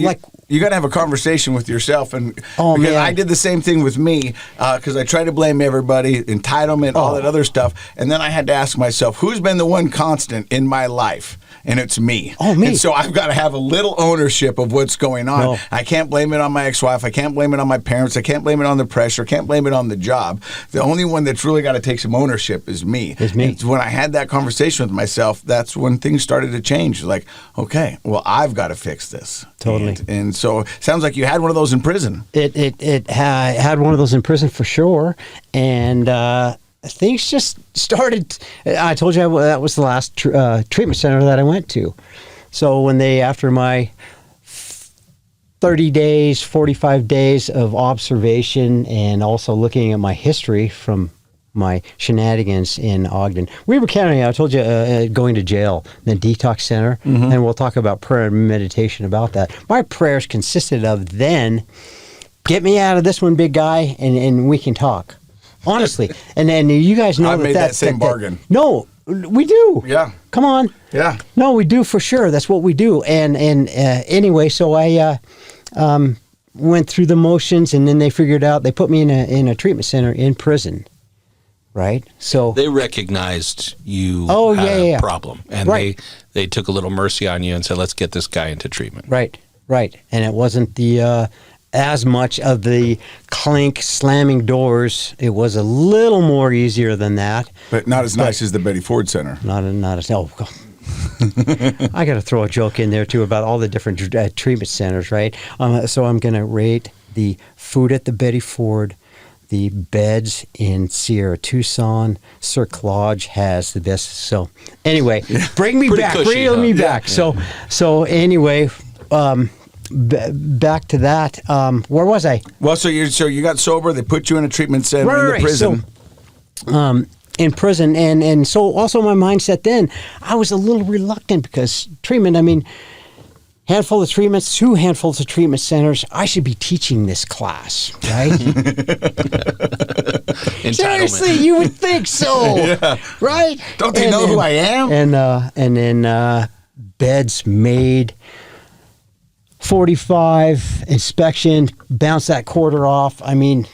you got to have a conversation with yourself, and because man. I did the same thing with me because I tried to blame everybody, entitlement, all that other stuff, and then I had to ask myself, who's been the one constant in my life? And it's me. Oh, me. And so I've got to have a little ownership of what's going on. No. I can't blame it on my ex-wife. I can't blame it on my parents. I can't blame it on the pressure. I can't blame it on the job. The only one that's really got to take some ownership is me. It's me. And when I had that conversation with myself, that's when things started to change. Like, okay, well, I've got to fix this. Totally. And so it sounds like you had one of those in prison. It had one of those in prison for sure. And things just started. I told you that was the last treatment center that I went to. So when after my 30 days, 45 days of observation, and also looking at my history from my shenanigans in Ogden. Weber County, I told you, going to jail, then detox center, and we'll talk about prayer and meditation about that. My prayers consisted of then, get me out of this one, big guy, and we can talk. Honestly. And then you guys know I made that same bargain. No, we do. Yeah. Come on. Yeah. No, we do for sure. That's what we do. And anyway, so I went through the motions, and then they figured out, they put me in a treatment center in prison. Right? So they recognized you had a problem, and right. they took a little mercy on you and said, let's get this guy into treatment. Right. And it wasn't the as much of the clink slamming doors. It was a little more easier than that. But not as nice as the Betty Ford Center. Not as I got to throw a joke in there too about all the different treatment centers, right? So I'm going to rate the food at the Betty Ford, the beds in Sierra Tucson. Cirque Lodge has the best. So anyway, bring me back, reel me back. Yeah. So anyway, back to that. Where was I? Well, so you got sober. They put you in a treatment center in the prison. So, in prison, and so also my mindset then, I was a little reluctant because treatment, I mean, handful of treatments, 2 handfuls of treatment centers, I should be teaching this class, right? Seriously, you would think so, yeah. Right? Don't they know who I am? And then beds made, 45, inspection, bounce that quarter off. I mean,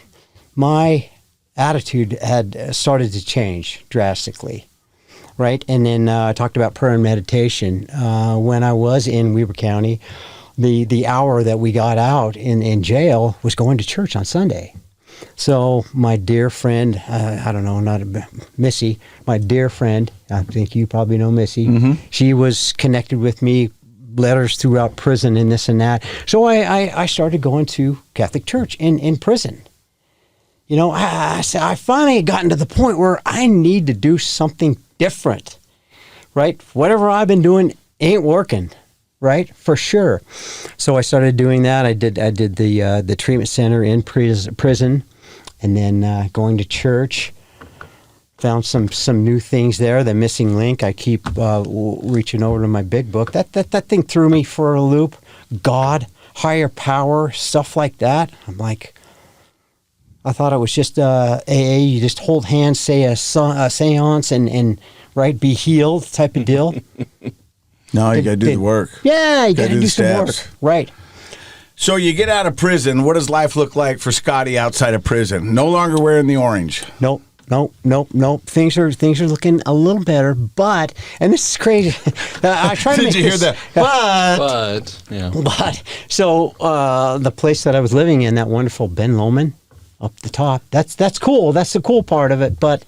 my attitude had started to change drastically, right? And then I talked about prayer and meditation. When I was in Weber County, the hour that we got out in jail was going to church on Sunday. So my dear friend, I don't know, Missy, my dear friend, I think you probably know Missy, she was connected with me, letters throughout prison and this and that. So I started going to Catholic church in prison. You know, I finally had gotten to the point where I need to do something different, right? Whatever I've been doing ain't working, right? For sure. So I started doing that. I did the treatment center in prison, and then going to church. Found some new things there. The missing link. I keep reaching over to my big book. That thing threw me for a loop. God, higher power, stuff like that. I'm like, I thought it was just AA. You just hold hands, say a seance, and right, be healed type of deal. No, you got to do the work. Yeah, you got to do some work. Right. So you get out of prison. What does life look like for Scotty outside of prison? No longer wearing the orange. Nope. Things are looking a little better, but, and this is crazy. I try to Did you hear that? But so the place that I was living in, that wonderful Ben Lomond up the top. That's cool. That's the cool part of it. But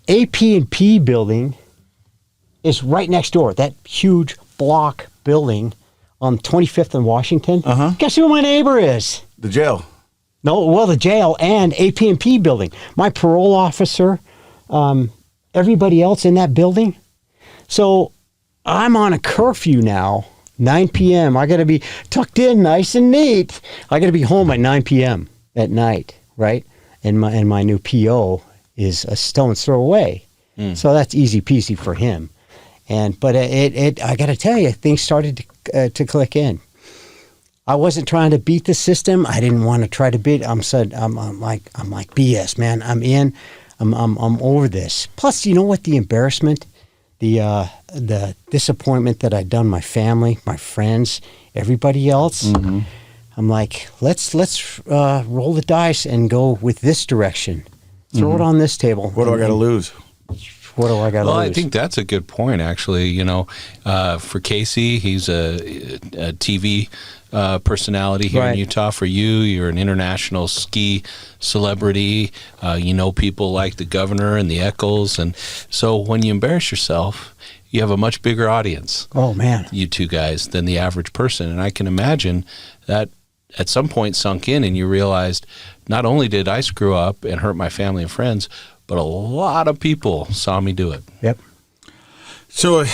AP&P building is right next door. That huge block building on 25th and Washington. Guess who my neighbor is? The jail. No, well, the jail and AP&P building. My parole officer, everybody else in that building. So I'm on a curfew now, 9 p.m. I got to be tucked in nice and neat. I got to be home at 9 p.m. at night, right? And my new PO is a stone's throw away. So that's easy peasy for him. But I got to tell you, things started to click in. I wasn't trying to beat the system. I didn't want to try to beat. I'm like BS, man. I'm in. I'm over this. Plus, you know what? The embarrassment, the disappointment that I'd done my family, my friends, everybody else. I'm like, let's roll the dice and go with this direction. Throw it on this table. What do I got to lose? What do I got to lose? Well, I think that's a good point, actually. You know, for Casey, he's a TV personality here in Utah. For you, you're an international ski celebrity. You know people like the governor and the Eccles. And so when you embarrass yourself, you have a much bigger audience. Oh, man. You two guys than the average person. And I can imagine that at some point sunk in and you realized not only did I screw up and hurt my family and friends, but a lot of people saw me do it. Yep. So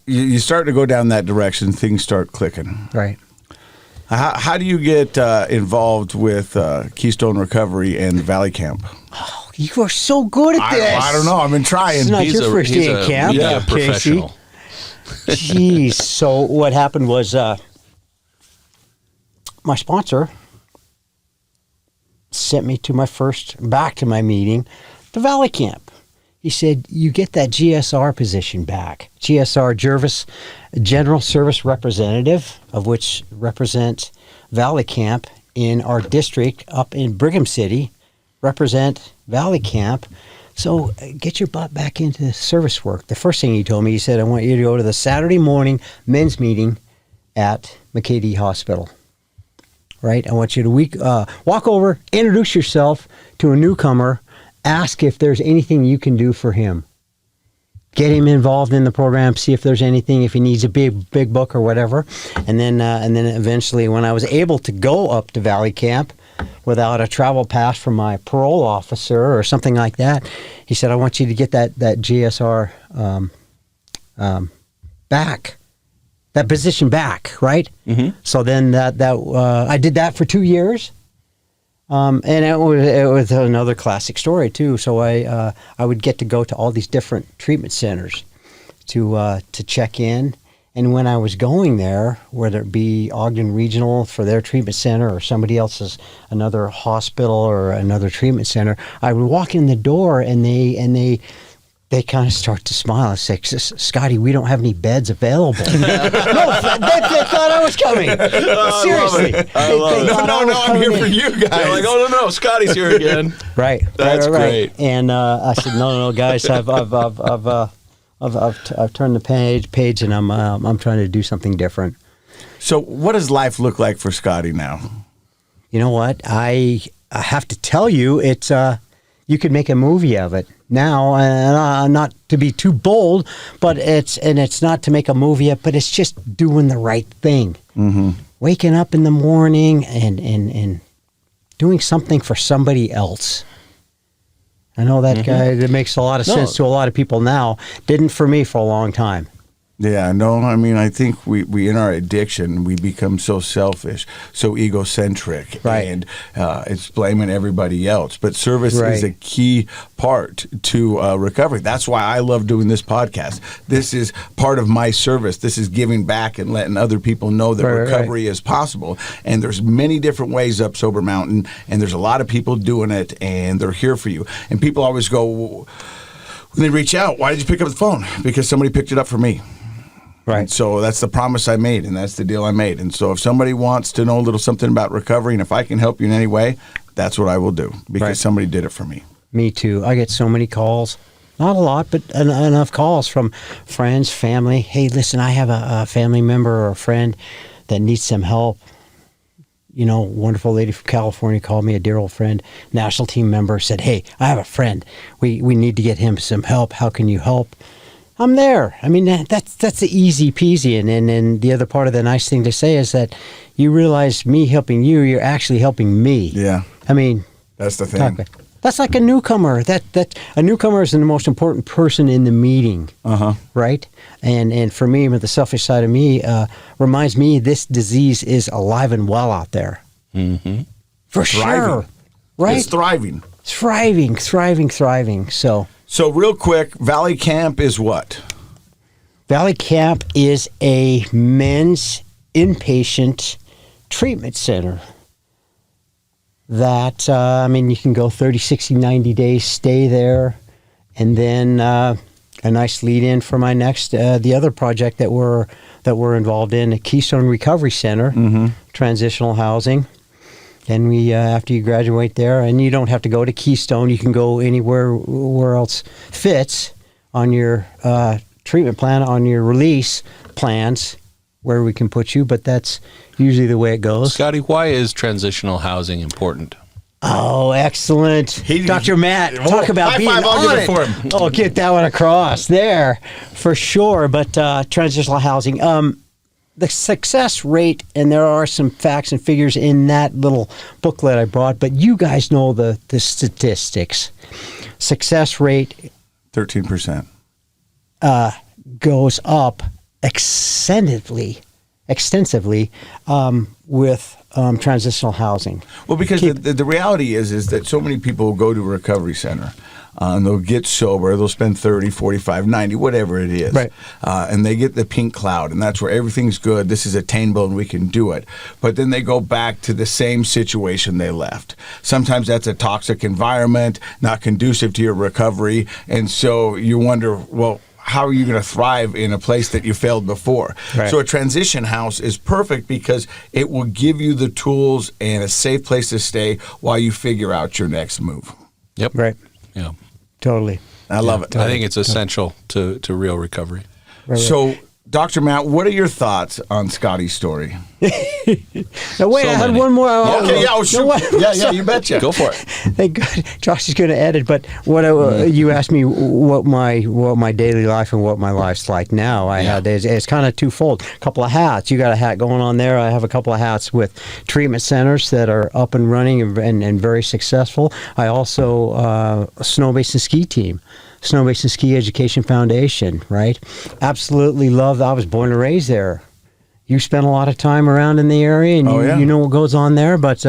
you start to go down that direction. Things start clicking. Right. How do you get involved with Keystone Recovery and Valley Camp? Oh, You are so good at this. I don't know. I've been trying. It's not your first day in camp. Media professional. Jeez. So what happened was my sponsor sent me back to my meeting, the Valley Camp. He said, you get that GSR position back. GSR, General Service Representative, of which represent Valley Camp in our district up in Brigham City, represent Valley Camp. So get your butt back into service work. The first thing he told me, he said, I want you to go to the Saturday morning men's meeting at McKay Hospital. Right? I want you to walk over, introduce yourself to a newcomer, ask if there's anything you can do for him. Get him involved in the program, see if there's anything, if he needs a big book or whatever. And then eventually when I was able to go up to Valley Camp without a travel pass from my parole officer or something like that, he said, I want you to get that GSR back. That position back, right? Mm-hmm. So then I did that for 2 years, and it was another classic story too. So I would get to go to all these different treatment centers to check in, and when I was going there, whether it be Ogden Regional for their treatment center or somebody else's, another hospital or another treatment center, I would walk in the door and they kind of start to smile and say, Scotty, we don't have any beds available. No, they thought I was coming. Seriously. I'm here for you guys. They're like, oh, no, Scotty's here again. Right. That's great. And I said, no, guys, I've turned the page and I'm trying to do something different. So what does life look like for Scotty now? You know what? I have to tell you, it's you could make a movie of it now, and not to be too bold, but it's not to make a movie of, but it's just doing the right thing. Mm-hmm. Waking up in the morning and doing something for somebody else. I know that guy, that makes a lot of sense to a lot of people now. Didn't for me for a long time. Yeah, no, I mean, I think we in our addiction, we become so selfish, so egocentric, right. And it's blaming everybody else. But service is a key part to recovery. That's why I love doing this podcast. This is part of my service. This is giving back and letting other people know that recovery is possible. And there's many different ways up Sober Mountain, and there's a lot of people doing it, and they're here for you. And people always go, when they reach out, why did you pick up the phone? Because somebody picked it up for me. Right. And so that's the promise I made, and that's the deal I made. And so if somebody wants to know a little something about recovery, and if I can help you in any way, that's what I will do, because somebody did it for me. Me too. I get so many calls. Not a lot, but enough calls from friends, family. Hey, listen, I have a family member or a friend that needs some help. You know, wonderful lady from California called me, a dear old friend, national team member, said, hey, I have a friend. We need to get him some help. How can you help? I'm there. I mean, that's the easy peasy. And the other part of the nice thing to say is that you realize me helping you, you're actually helping me. Yeah. I mean, that's the thing. That's like a newcomer. That a newcomer is the most important person in the meeting. Right? And for me, the selfish side of me reminds me this disease is alive and well out there. Mm-hmm. For sure. Right? It's thriving. Thriving. So real quick, Valley Camp is what? Valley Camp is a men's inpatient treatment center that, you can go 30, 60, 90 days, stay there, and then a nice lead-in for my next, the other project that we're involved in, a Keystone Recovery Center, transitional housing. And we, after you graduate there, and you don't have to go to Keystone, you can go anywhere where else fits on your treatment plan, on your release plans, where we can put you. But that's usually the way it goes. Scotty, why is transitional housing important? Oh, excellent. Dr. Matt, talk about being on it. For him. Oh, get that one across there, for sure. But transitional housing, the success rate, and there are some facts and figures in that little booklet I brought, but you guys know the statistics. Success rate 13% goes up extensively extensively with transitional housing. Well, because the reality is that so many people go to a recovery center. And they'll get sober, they'll spend 30, 45, 90, whatever it is. Right. And they get the pink cloud, and that's where everything's good. This is attainable, and we can do it. But then they go back to the same situation they left. Sometimes that's a toxic environment, not conducive to your recovery. And so you wonder, well, how are you going to thrive in a place that you failed before? Right. So a transition house is perfect because it will give you the tools and a safe place to stay while you figure out your next move. Yep. Right. Yeah. Totally. I love it. I think it's essential to real recovery. Right. So, Dr. Matt, what are your thoughts on Scotty's story? Now, wait, I had many. one more. Yeah, you betcha. Go for it. Thank God, Josh is going to edit. But what you asked me what my daily life and what my life's like now. It's kind of twofold. A couple of hats. You got a hat going on there. I have a couple of hats with treatment centers that are up and running and very successful. I also a snow basin ski team. Snow Basin Ski Education Foundation, right? Absolutely love. I was born and raised there. You spent a lot of time around in the area, and you know what goes on there. But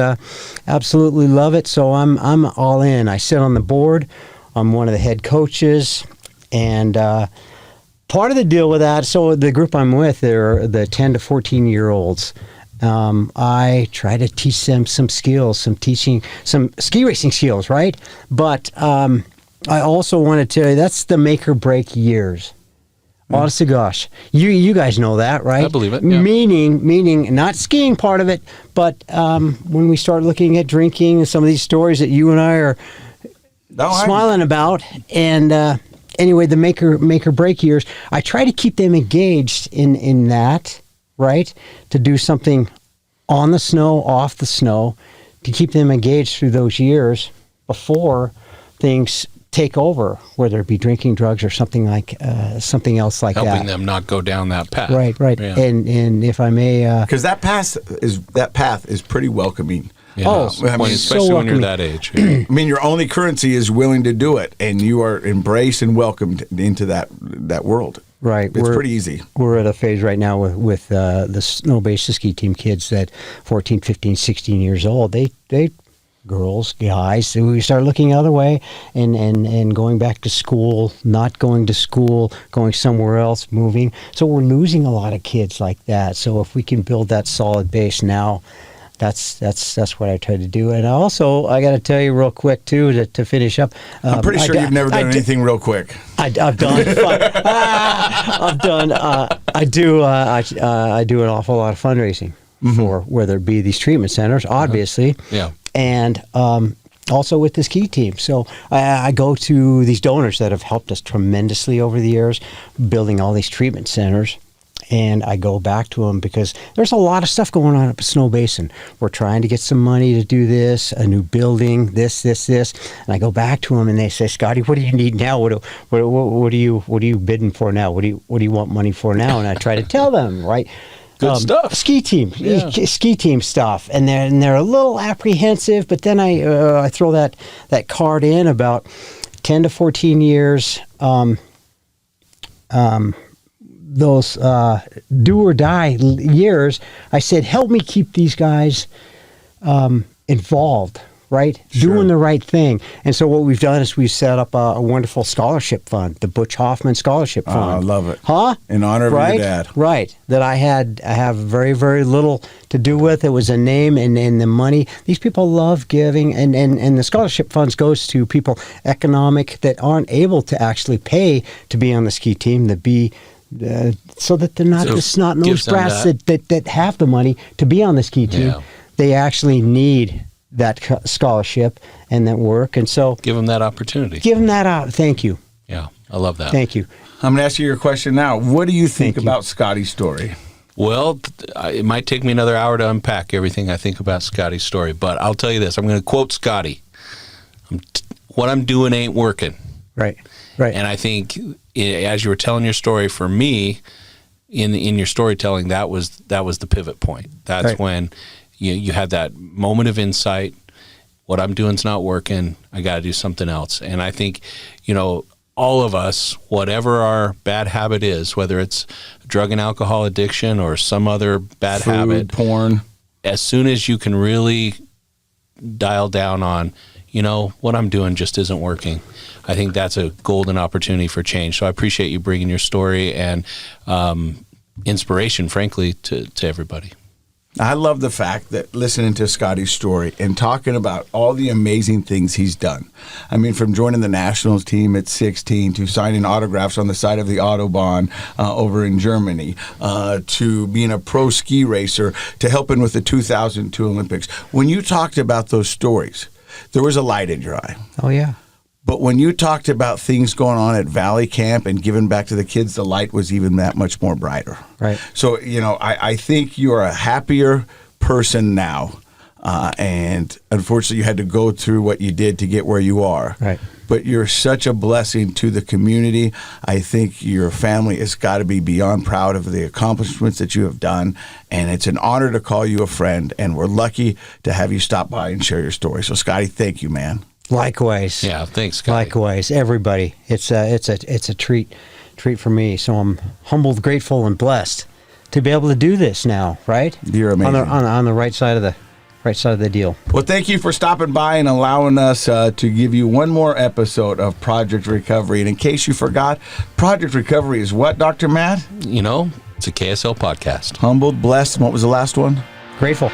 absolutely love it. So I'm all in. I sit on the board. I'm one of the head coaches, and part of the deal with that. So the group I'm with, they're the 10 to 14-year-olds. I try to teach them some skills, some ski racing skills, right? But I also want to tell you, that's the make or break years. Honest to gosh. You guys know that, right? I believe it, yeah. Meaning not skiing part of it, but when we start looking at drinking and some of these stories that you and I are smiling about, and anyway, the make or break years, I try to keep them engaged in that, right? To do something on the snow, off the snow, to keep them engaged through those years before things take over, whether it be drinking, drugs, or something else like that. Helping them not go down that path. Right. Yeah. And if I may, because that path is pretty welcoming. Yeah. Especially so when you're that age. Yeah. I mean, your only currency is willing to do it, and you are embraced and welcomed into that world. Right. It's pretty easy. We're at a phase right now with the Snow Basin ski team kids that 14, 15, 16 years old. They girls, guys, we start looking the other way and going back to school, not going to school, going somewhere else, moving. So we're losing a lot of kids like that. So if we can build that solid base now, that's what I try to do. And I got to tell you real quick too to finish up. I'm pretty sure you've never done anything real quick. I've done. I've done. I do an awful lot of fundraising for whether it be these treatment centers, obviously. Yeah. And also with the ski team. So I go to these donors that have helped us tremendously over the years, building all these treatment centers. And I go back to them because there's a lot of stuff going on up at Snow Basin. We're trying to get some money to do this, a new building, this. And I go back to them and they say, Scotty, what do you need now? What are you bidding for now? What do you want money for now? And I try to tell them, right? Good stuff. Ski team stuff, and they're a little apprehensive. But then I throw that card in about 10 to 14 years. Those do or die years. I said, help me keep these guys involved. Right? Sure. Doing the right thing. And so what we've done is we've set up a wonderful scholarship fund, the Butch Hoffman Scholarship Fund. I love it. Huh? In honor of right? your dad. Right. That I have very, very little to do with. It was a name and the money. These people love giving, and the scholarship funds goes to people economic that aren't able to actually pay to be on the ski team, so that they're not the snot-nosed brats that have the money to be on the ski team. Yeah. They actually need that scholarship and that work, and so Give them that opportunity. give them that out. Thank you. Yeah, I love that. Thank you. I'm going to ask you your question now. What do you think about Scotty's story? Well, it might take me another hour to unpack everything I think about Scotty's story, but I'll tell you this. I'm going to quote Scotty. What I'm doing ain't working. Right. And I think, as you were telling your story, for me, in your storytelling, that was the pivot point. That's right. when you had that moment of insight. What I'm doing's not working. I got to do something else. And I think, all of us, whatever our bad habit is, whether it's drug and alcohol addiction or some other bad Food, habit, porn, as soon as you can really dial down on, what I'm doing just isn't working, I think that's a golden opportunity for change. So I appreciate you bringing your story and inspiration, frankly, to everybody. I love the fact that listening to Scotty's story and talking about all the amazing things he's done. I mean, from joining the Nationals team at 16 to signing autographs on the side of the Autobahn over in Germany to being a pro ski racer to helping with the 2002 Olympics. When you talked about those stories, there was a light in your eye. Oh, yeah. But when you talked about things going on at Valley Camp and giving back to the kids, the light was even that much more brighter. Right. So, I think you're a happier person now. And unfortunately, you had to go through what you did to get where you are. Right. But you're such a blessing to the community. I think your family has got to be beyond proud of the accomplishments that you have done. And it's an honor to call you a friend. And we're lucky to have you stop by and share your story. So, Scotty, thank you, man. Likewise. Yeah, thanks, Scotty. Likewise, everybody. It's a treat for me. So I'm humbled, grateful, and blessed to be able to do this now. Right? You're amazing. On the right side of the deal. Well, thank you for stopping by and allowing us to give you one more episode of Project Recovery. And in case you forgot, Project Recovery is what, Dr. Matt? It's a KSL podcast. Humbled, blessed, and what was the last one? Grateful.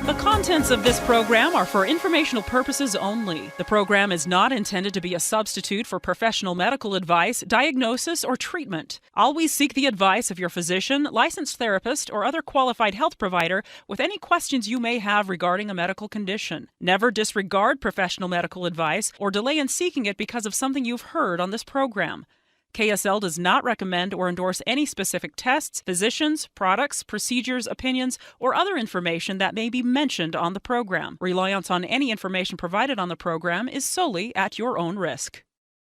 The contents of this program are for informational purposes only. The program is not intended to be a substitute for professional medical advice, diagnosis, or treatment. Always seek the advice of your physician, licensed therapist, or other qualified health provider with any questions you may have regarding a medical condition. Never disregard professional medical advice or delay in seeking it because of something you've heard on this program. KSL does not recommend or endorse any specific tests, physicians, products, procedures, opinions, or other information that may be mentioned on the program. Reliance on any information provided on the program is solely at your own risk.